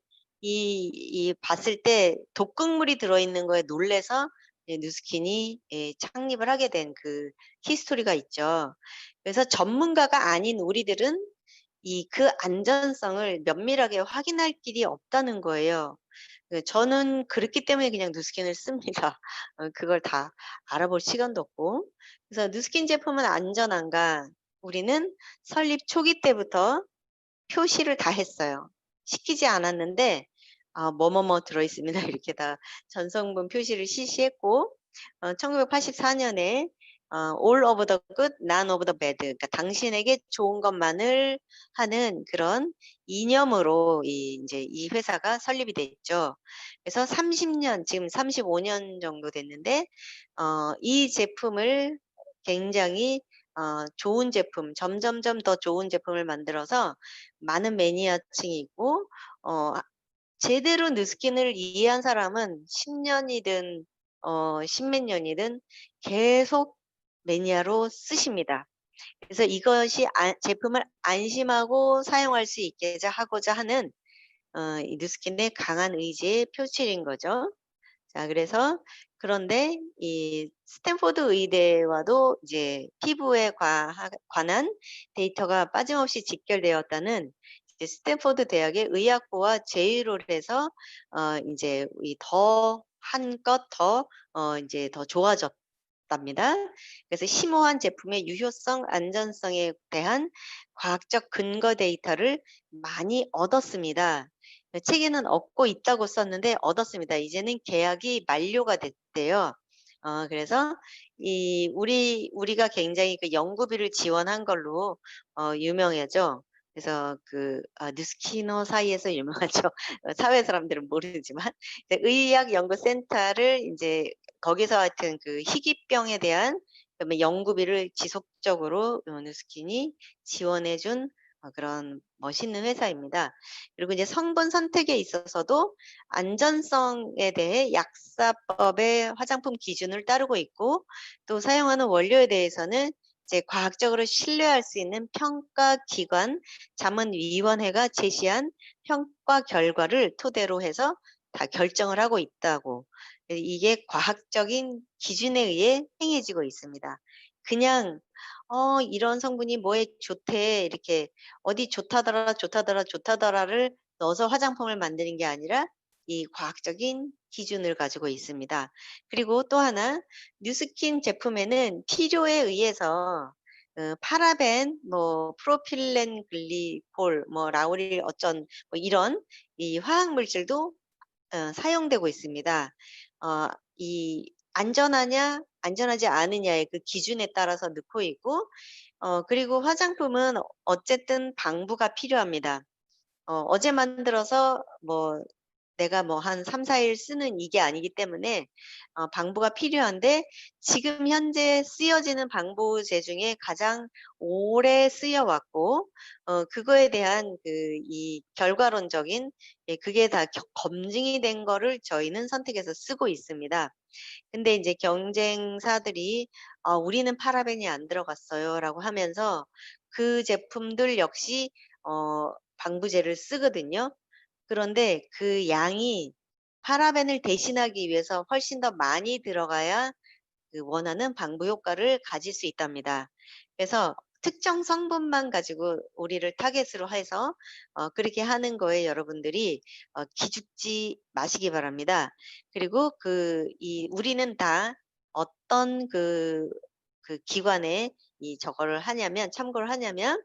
Speaker 2: 봤을 때 독극물이 들어있는 거에 놀라서 누스킨이 창립을 하게 된 그 히스토리가 있죠. 그래서 전문가가 아닌 우리들은 그 안전성을 면밀하게 확인할 길이 없다는 거예요. 저는 그렇기 때문에 그냥 누스킨을 씁니다. 그걸 다 알아볼 시간도 없고. 그래서 누스킨 제품은 안전한가? 우리는 설립 초기 때부터 표시를 다 했어요. 시키지 않았는데 뭐뭐뭐 들어있습니다. 이렇게 다 전성분 표시를 실시했고 1984년에 All of the good, none of the bad. 그러니까 당신에게 좋은 것만을 하는 그런 이념으로 이제 이 회사가 설립이 됐죠. 그래서 30년, 지금 35년 정도 됐는데 이 제품을 굉장히 좋은 제품, 점점점 더 좋은 제품을 만들어서 많은 매니아층이 있고 제대로 누스킨을 이해한 사람은 10년이든 십몇 년이든 계속 매니아로 쓰십니다. 그래서 이것이 제품을 안심하고 사용할 수 있게 하고자 하는 이 누스킨의 강한 의지의 표출인 거죠. 자, 그래서 그런데 이 스탠포드 의대와도 이제 피부에 관한 데이터가 빠짐없이 직결되었다는 이제 스탠포드 대학의 의학부와 제휴를 해서 이제 이 더 한껏 더 이제 더 좋아졌답니다. 그래서 심오한 제품의 유효성, 안전성에 대한 과학적 근거 데이터를 많이 얻었습니다. 책에는 얻고 있다고 썼는데 얻었습니다. 이제는 계약이 만료가 됐대요. 그래서 우리가 굉장히 그 연구비를 지원한 걸로 유명하죠. 그래서 뉴스키노 사이에서 유명하죠. 사회 사람들은 모르지만 이제 의학연구센터를 이제 거기서 하여튼 그 희귀병에 대한 그다음에 연구비를 지속적으로 뉴스킨이 지원해 준 그런 멋있는 회사입니다. 그리고 이제 성분 선택에 있어서도 안전성에 대해 약사법의 화장품 기준을 따르고 있고 또 사용하는 원료에 대해서는 이제 과학적으로 신뢰할 수 있는 평가기관 자문위원회가 제시한 평가 결과를 토대로 해서 다 결정을 하고 있다고. 이게 과학적인 기준에 의해 행해지고 있습니다. 그냥 이런 성분이 뭐에 좋대 이렇게 어디 좋다더라, 좋다더라, 좋다더라를 넣어서 화장품을 만드는 게 아니라 이 과학적인 기준을 가지고 있습니다. 그리고 또 하나 뉴스킨 제품에는 필요에 의해서 파라벤, 뭐 프로필렌 글리콜, 뭐 라우릴 어쩐 뭐 이런 이 화학 물질도 사용되고 있습니다. 이 안전하냐, 안전하지 않으냐의 그 기준에 따라서 넣고 있고 그리고 화장품은 어쨌든 방부가 필요합니다. 어제 만들어서 뭐 내가 뭐 한 3-4일 쓰는 이게 아니기 때문에 방부가 필요한데 지금 현재 쓰여지는 방부제 중에 가장 오래 쓰여 왔고 그거에 대한 이 결과론적인 그게 다 검증이 된 거를 저희는 선택해서 쓰고 있습니다. 근데 이제 경쟁사들이 우리는 파라벤이 안 들어갔어요."라고 하면서 그 제품들 역시 방부제를 쓰거든요. 그런데 그 양이 파라벤을 대신하기 위해서 훨씬 더 많이 들어가야 그 원하는 방부 효과를 가질 수 있답니다. 그래서 특정 성분만 가지고 우리를 타겟으로 해서 그렇게 하는 거에 여러분들이 기죽지 마시기 바랍니다. 그리고 우리는 다 어떤 기관에 저거를 하냐면 참고를 하냐면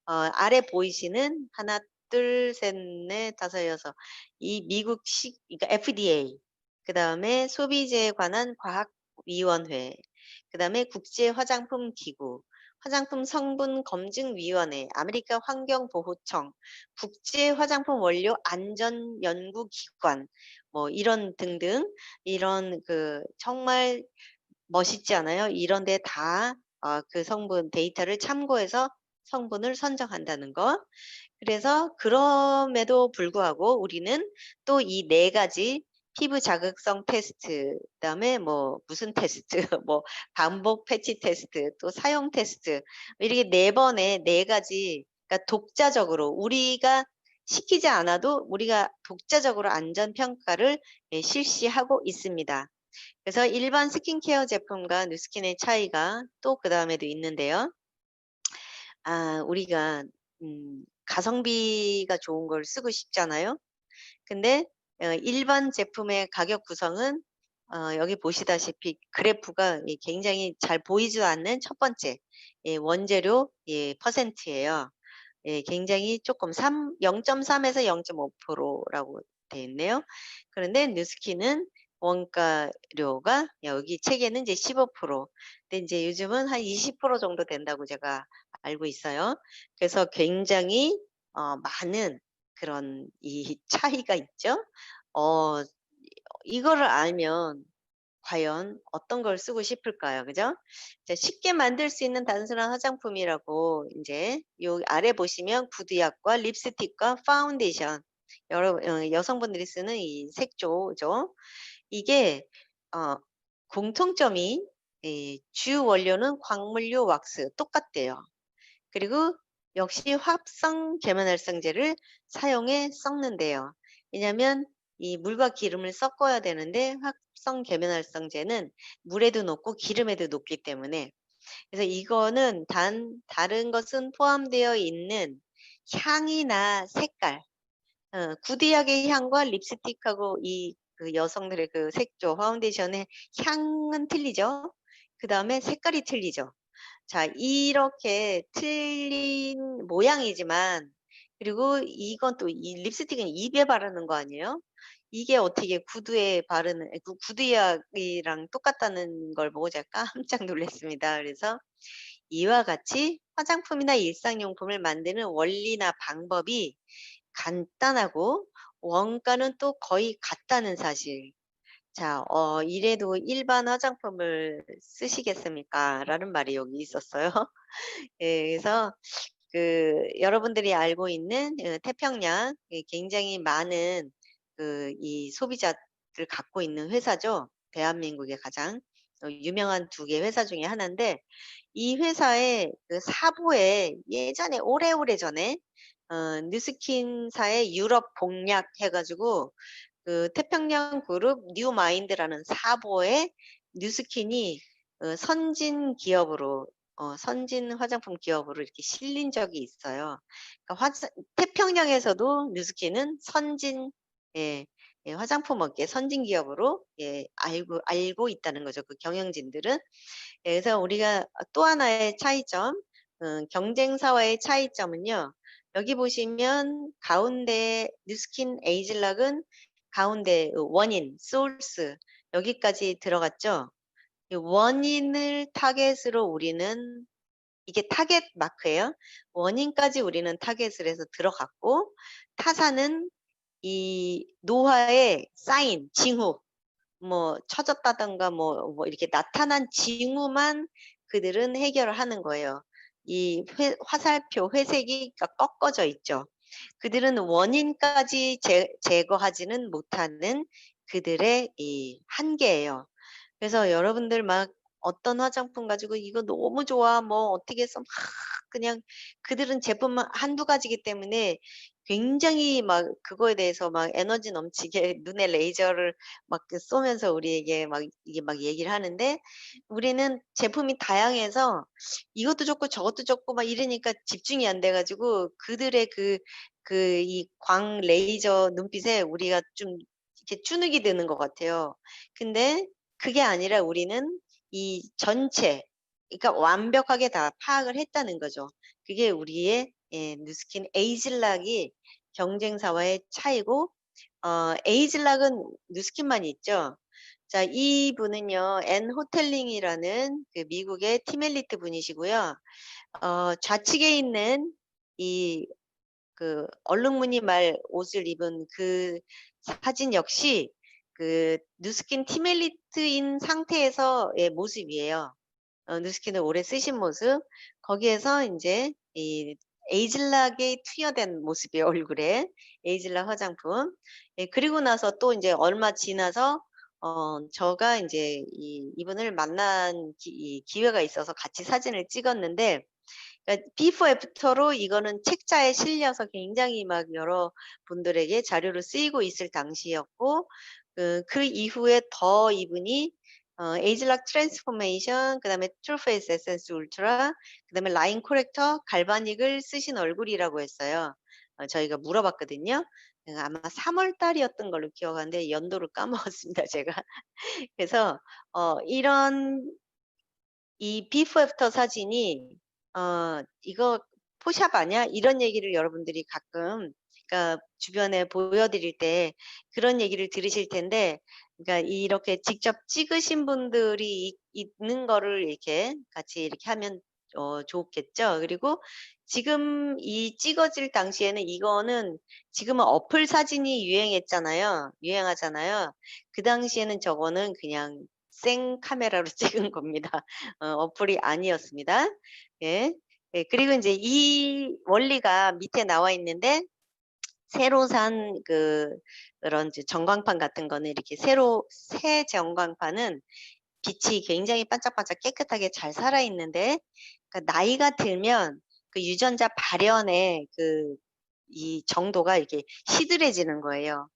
Speaker 2: 아래 보이시는 하나, 둘, 셋, 넷, 다섯, 여섯 이 미국식 그러니까 FDA 그다음에 소비재에 관한 과학위원회 그다음에 국제화장품 기구, 화장품 성분 검증위원회, 아메리카 환경보호청, 국제 화장품 원료 안전 연구기관, 뭐 이런 등등 이런 그 정말 멋있지 않아요? 이런 데 다 그 성분 데이터를 참고해서 성분을 선정한다는 거. 그래서 그럼에도 불구하고 우리는 또 이 네 가지 피부 자극성 테스트, 그다음에 뭐 무슨 테스트, 뭐 반복 패치 테스트, 또 사용 테스트 이렇게 네 번의 네 가지 그러니까 독자적으로 우리가 시키지 않아도 우리가 독자적으로 안전 평가를 실시하고 있습니다. 그래서 일반 스킨케어 제품과 누스킨의 차이가 또 그다음에도 있는데요. 우리가 가성비가 좋은 걸 쓰고 싶잖아요. 근데 일반 제품의 가격 구성은 여기 보시다시피 그래프가 굉장히 잘 보이지도 않는 첫 번째 원재료 퍼센트예요. 굉장히 조금 0.3에서 0.5%라고 돼 있네요. 그런데 뉴스킨은 원가료가 여기 책에는 이제 15%. 근데 이제 요즘은 한 20% 정도 된다고 제가 알고 있어요. 그래서 굉장히 많은 그런 이 차이가 있죠. 어 이거를 알면 과연 어떤 걸 쓰고 싶을까요? 그죠? 자, 쉽게 만들 수 있는 단순한 화장품이라고 이제 요 아래 보시면 구두약과 립스틱과 파운데이션 여성분들이 쓰는 이 색조죠. 이게 어 공통점이 주 원료는 광물류 왁스 똑같대요. 그리고 역시 합성 계면활성제를 사용해 섞는데요. 왜냐하면 이 물과 기름을 섞어야 되는데 합성 계면활성제는 물에도 녹고 기름에도 녹기 때문에 그래서 이거는 다른 것은 포함되어 있는 향이나 색깔, 구디약의 향과 립스틱하고 이 그 여성들의 그 색조 파운데이션의 향은 틀리죠. 그다음에 색깔이 틀리죠. 자, 이렇게 틀린 모양이지만 그리고 이건 또 이 립스틱은 입에 바르는 거 아니에요? 이게 어떻게 구두에 바르는 구두약이랑 똑같다는 걸 보고 제가 깜짝 놀랐습니다. 그래서 이와 같이 화장품이나 일상용품을 만드는 원리나 방법이 간단하고 원가는 또 거의 같다는 사실. 자, 이래도 일반 화장품을 쓰시겠습니까? 라는 말이 여기 있었어요. 예, 그래서 여러분들이 알고 있는 태평양 굉장히 많은 이 소비자를 갖고 있는 회사죠. 대한민국의 가장 유명한 두 개 회사 중에 하나인데 이 회사의 그 사부에 예전에 오래오래 전에 뉴스킨사의 유럽 공략 해 가지고 태평양 그룹 뉴마인드라는 사보에 뉴스킨이 선진 기업으로 선진 화장품 기업으로 이렇게 실린 적이 있어요. 그러니까 태평양에서도 뉴스킨은 선진 예, 화장품 업계 선진 기업으로 알고 있다는 거죠. 그 경영진들은. 그래서 우리가 또 하나의 차이점, 경쟁사와의 차이점은요. 여기 보시면 가운데 뉴스킨 에이즐락은 가운데 원인, 소urce 여기까지 들어갔죠. 이 원인을 타겟으로 우리는 이게 타겟 마크예요. 원인까지 우리는 타겟을 해서 들어갔고 타사는 이 노화의 사인, 징후 뭐 처졌다든가 뭐 이렇게 나타난 징후만 그들은 해결을 하는 거예요. 이 화살표 회색이 꺾어져 있죠. 그들은 원인까지 제거하지는 못하는 그들의 이 한계예요. 그래서 여러분들 막 어떤 화장품 가지고 "이거 너무 좋아." 뭐 어떻게 해서 막 그냥 그들은 제품만 한두 가지이기 때문에 굉장히 막 그거에 대해서 막 에너지 넘치게 눈에 레이저를 막 쏘면서 우리에게 막 이게 막 얘기를 하는데 우리는 제품이 다양해서 이것도 좋고 저것도 좋고 막 이러니까 집중이 안 돼 가지고 그들의 이 광 레이저 눈빛에 우리가 좀 이렇게 주눅이 드는 것 같아요. 근데 그게 아니라 우리는 이 전체 그러니까 완벽하게 다 파악을 했다는 거죠. 그게 우리의 누스킨 에이즐락이 경쟁사와의 차이고 에이즐락은 누스킨만 있죠. 자, 이분은요, 앤 호텔링이라는 그 미국의 팀 엘리트 분이시고요. 좌측에 있는 이 그 얼룩무늬 말 옷을 입은 그 사진 역시 그 누스킨 팀 엘리트인 상태에서의 모습이에요. 누스킨을 오래 쓰신 모습. 거기에서 인제 이 에이즐락이 투여된 모습이에요, 얼굴에. 에이즐락 화장품. 예, 그리고 나서 또 인제 얼마 지나서 제가 인제 이분을 만난 이 기회가 있어서 같이 사진을 찍었는데, 그러니까 비포 애프터로 이거는 책자에 실려서 굉장히 막 여러분들에게 자료로 쓰이고 있을 당시였고, 그 이후에 더 이분이 에이즐락 트랜스포메이션, 그다음에 트루 페이스 에센스 울트라, 그다음에 라인 코렉터 갈바닉을 쓰신 얼굴이라고 했어요. 저희가 물어봤거든요. 아마 3월 달이었던 걸로 기억하는데 연도를 까먹었습니다, 제가. 그래서 이런 이 비포 애프터 사진이 "이거 포샵 아니야?" 이런 얘기를 여러분들이 가끔, 그러니까 주변에 보여 드릴 때 그런 얘기를 들으실 텐데, 그러니까 이렇게 직접 찍으신 분들이 있는 거를 이렇게 같이 이렇게 하면 좋겠죠. 그리고 지금 이 찍어질 당시에는 이거는, 지금은 어플 사진이 유행하잖아요. 그 당시에는 저거는 그냥 생 카메라로 찍은 겁니다. 어플이 아니었습니다. 예. 예, 그리고 인제 이 원리가 밑에 나와 있는데, 새로 산 그런 이제 전광판 같은 거는 이렇게 새 전광판은 빛이 굉장히 반짝반짝 깨끗하게 잘 살아있는데, 그러니까 나이가 들면 그 유전자 발현의 이 정도가 이렇게 시들해지는 거예요.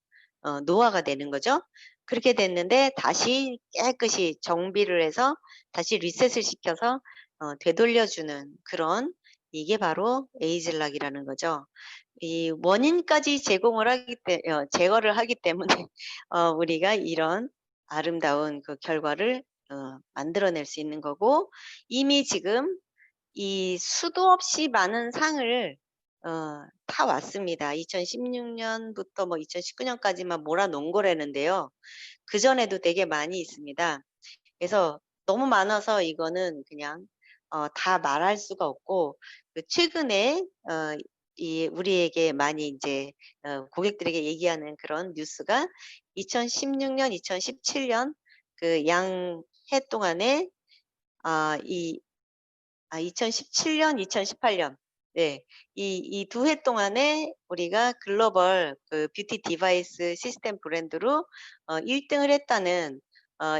Speaker 2: 노화가 되는 거죠. 그렇게 됐는데 다시 깨끗이 정비를 해서 다시 리셋을 시켜서 되돌려 주는 그런, 이게 바로 에이즐락이라는 거죠. 이 원인까지 제거를 하기 때문에 우리가 이런 아름다운 그 결과를 만들어낼 수 있는 거고, 이미 지금 이 수도 없이 많은 상을 타 왔습니다. 2016 년부터 뭐 2019 년까지만 몰아 놓은 거라는데요. 그전에도 되게 많이 있습니다. 그래서 너무 많아서 이거는 그냥 다 말할 수가 없고, 최근에 이 우리에게 많이 인제 고객들에게 얘기하는 그런 뉴스가 2016 년, 2017년 그 양해 동안에, 이 2017 년, 2018 년. 네. 이 두 해 동안에 우리가 글로벌 그 뷰티 디바이스 시스템 브랜드로 1 등을 했다는,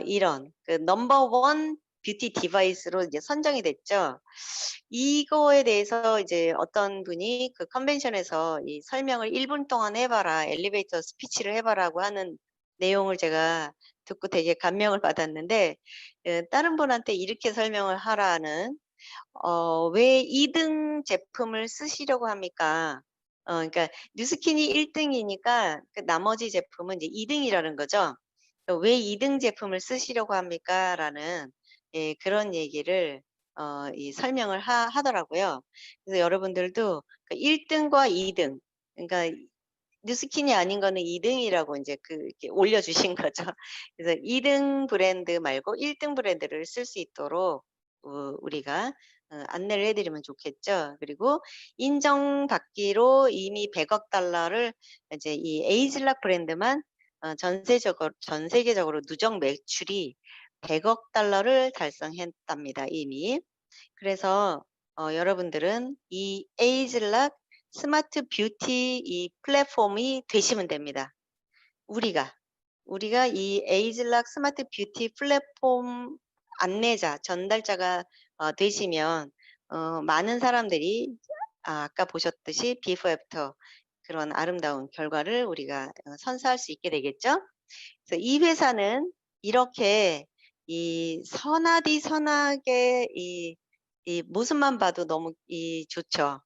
Speaker 2: 이런 그 넘버 원 뷰티 디바이스로 이제 선정이 됐죠. 이거에 대해서 이제 어떤 분이 그 컨벤션에서 이 설명을 1분 동안 해 봐라. 엘리베이터 스피치를 해 봐라고 하는 내용을 제가 듣고 되게 감명을 받았는데, 다른 분한테 이렇게 설명을 하라는, 왜 2등 제품을 쓰시려고 합니까? 그러니까 뉴스킨이 1 등이니까 그 나머지 제품은 이제 2 등이라는 거죠. "왜 2등 제품을 쓰시려고 합니까?"라는, 예, 그런 얘기를 이 설명을 하더라고요. 그래서 여러분들도 그 1 등과 2 등, 그러니까 뉴스킨이 아닌 거는 2 등이라고 인제 이렇게 올려 주신 거죠. 그래서 2등 브랜드 말고 1등 브랜드를 쓸 수 있도록 우리가 안내를 해 드리면 좋겠죠. 그리고 인정받기로 이미 100억 달러를 이제 이 에이즐락 브랜드만 전 세계적으로 누적 매출이 100억 달러를 달성했답니다, 이미. 그래서 여러분들은 이 에이즐락 스마트 뷰티 이 플랫폼이 되시면 됩니다. 우리가. 우리가 이 에이즐락 스마트 뷰티 플랫폼 안내자, 전달자가 되시면 많은 사람들이 아까 보셨듯이 비포 애프터 그런 아름다운 결과를 우리가 선사할 수 있게 되겠죠. 그래서 이 회사는 이렇게 이 선하디 선하게 이 모습만 봐도 너무 좋죠.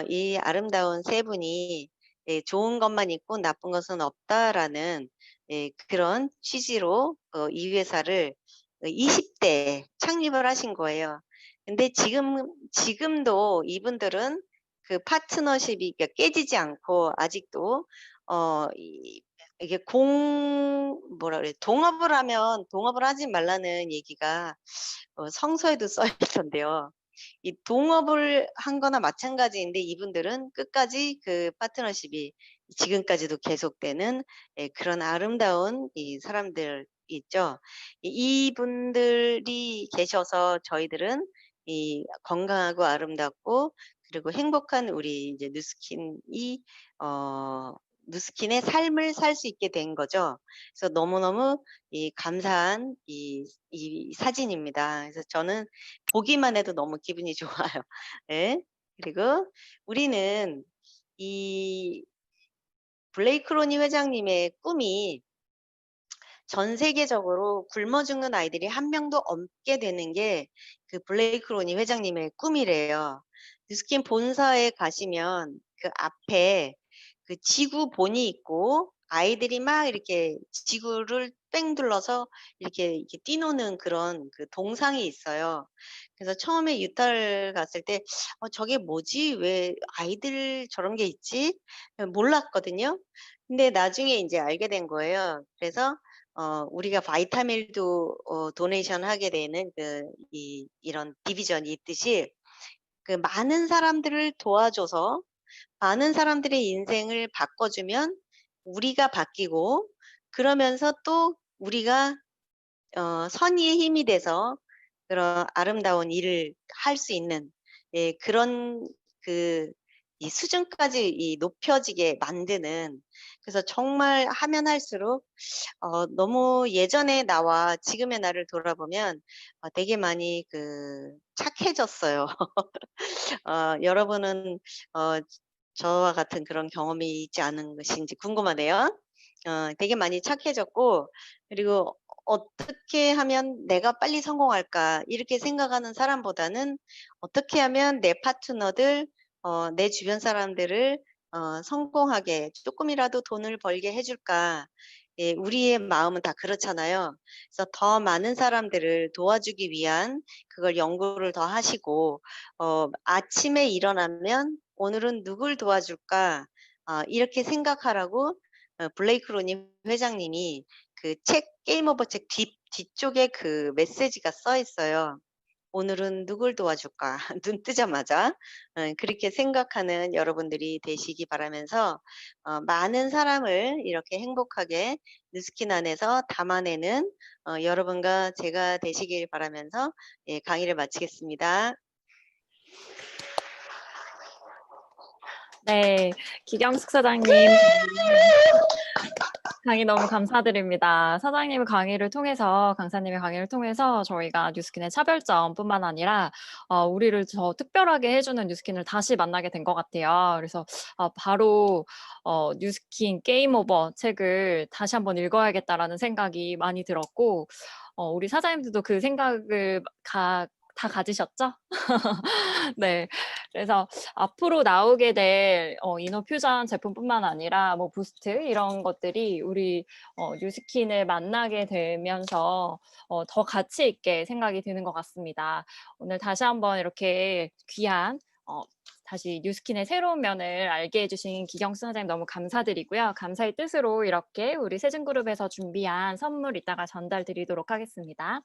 Speaker 2: 이 아름다운 세 분이, 예, 좋은 것만 있고 나쁜 것은 없다라는, 예, 그런 취지로 이 회사를 20 대에 창립을 하신 거예요. 근데 지금도 이분들은 그 파트너십이, 그러니까 깨지지 않고 아직도 이 이게 뭐라 그래, 동업을 하지 말라는 얘기가 성서에도 써 있던데요. 이 동업을 한 거나 마찬가지인데 이분들은 끝까지 그 파트너십이 지금까지도 계속되는, 예, 그런 아름다운 이 사람들 있죠. 이분들이 계셔서 저희들은 이 건강하고 아름답고 그리고 행복한 우리 이제 어 누스킨의 삶을 살 수 있게 된 거죠. 그래서 너무너무 이 감사한 이 사진입니다. 그래서 저는 보기만 해도 너무 기분이 좋아요. 예. 그리고 우리는 이 블레이크 로니 회장님의 꿈이 전 세계적으로 굶어 죽는 아이들이 한 명도 없게 되는 게 그 블레이크 로니 회장님의 꿈이래요. 뉴스킨 본사에 가시면 그 앞에 그 지구 본이 있고 아이들이 막 이렇게 지구를 뺑 둘러서 이렇게 뛰노는 그런 그 동상이 있어요. 그래서 처음에 유타를 갔을 때 저게 뭐지? 왜 아이들 저런 게 있지?' 몰랐거든요. 근데 나중에 인제 알게 된 거예요. 그래서 우리가 바이타밀도 도네이션 하게 되는 이런 디비전이 있듯이 그 많은 사람들을 도와줘서 많은 사람들의 인생을 바꿔주면 우리가 바뀌고, 그러면서 또 우리가 선의의 힘이 돼서 그런 아름다운 일을 할 수 있는, 예, 그런 그 이 수준까지 높여지게 만드는, 그래서 정말 하면 할수록 너무 예전의 나와 지금의 나를 돌아보면 되게 많이 착해졌어요. 여러분은 저와 같은 그런 경험이 있지 않은 것인지 궁금하네요. 되게 많이 착해졌고, 그리고 '어떻게 하면 내가 빨리 성공할까?' 이렇게 생각하는 사람보다는 '어떻게 하면 내 파트너들, 내 주변 사람들을 성공하게 조금이라도 돈을 벌게 해 줄까?' 예, 우리의 마음은 다 그렇잖아요. 그래서 더 많은 사람들을 도와주기 위한 그걸 연구를 더 하시고, 아침에 일어나면 '오늘은 누굴 도와줄까?' 이렇게 생각하라고 블레이크 로니 회장님이 그 게임 오버 책 뒤쪽에 그 메시지가 써 있어요. '오늘은 누굴 도와줄까?' 눈 뜨자마자 그렇게 생각하는 여러분들이 되시기 바라면서 많은 사람을 이렇게 행복하게 누스킨 안에서 담아내는 여러분과 제가 되시길 바라면서, 예, 강의를 마치겠습니다.
Speaker 1: 네. 기경숙 사장님 강의 너무 감사드립니다. 사장님의 강의를 통해서 강사님의 강의를 통해서 저희가 뉴스킨의 차별점뿐만 아니라 우리를 더 특별하게 해 주는 뉴스킨을 다시 만나게 된 것 같아요. 그래서 바로 뉴스킨 게임 오버 책을 다시 한번 읽어야겠다라는 생각이 많이 들었고, 우리 사장님들도 그 생각을 다 가지셨죠? 네. 그래서 앞으로 나오게 될 이너 퓨전 제품뿐만 아니라 뭐 부스트 이런 것들이 우리 뉴스킨을 만나게 되면서 더 가치 있게 생각이 드는 것 같습니다. 오늘 다시 한번 이렇게 귀한 다시 뉴스킨의 새로운 면을 알게 해 주신 기경수 사장님 너무 감사드리고요. 감사의 뜻으로 이렇게 우리 세준그룹에서 준비한 선물 이따가 전달 드리도록 하겠습니다.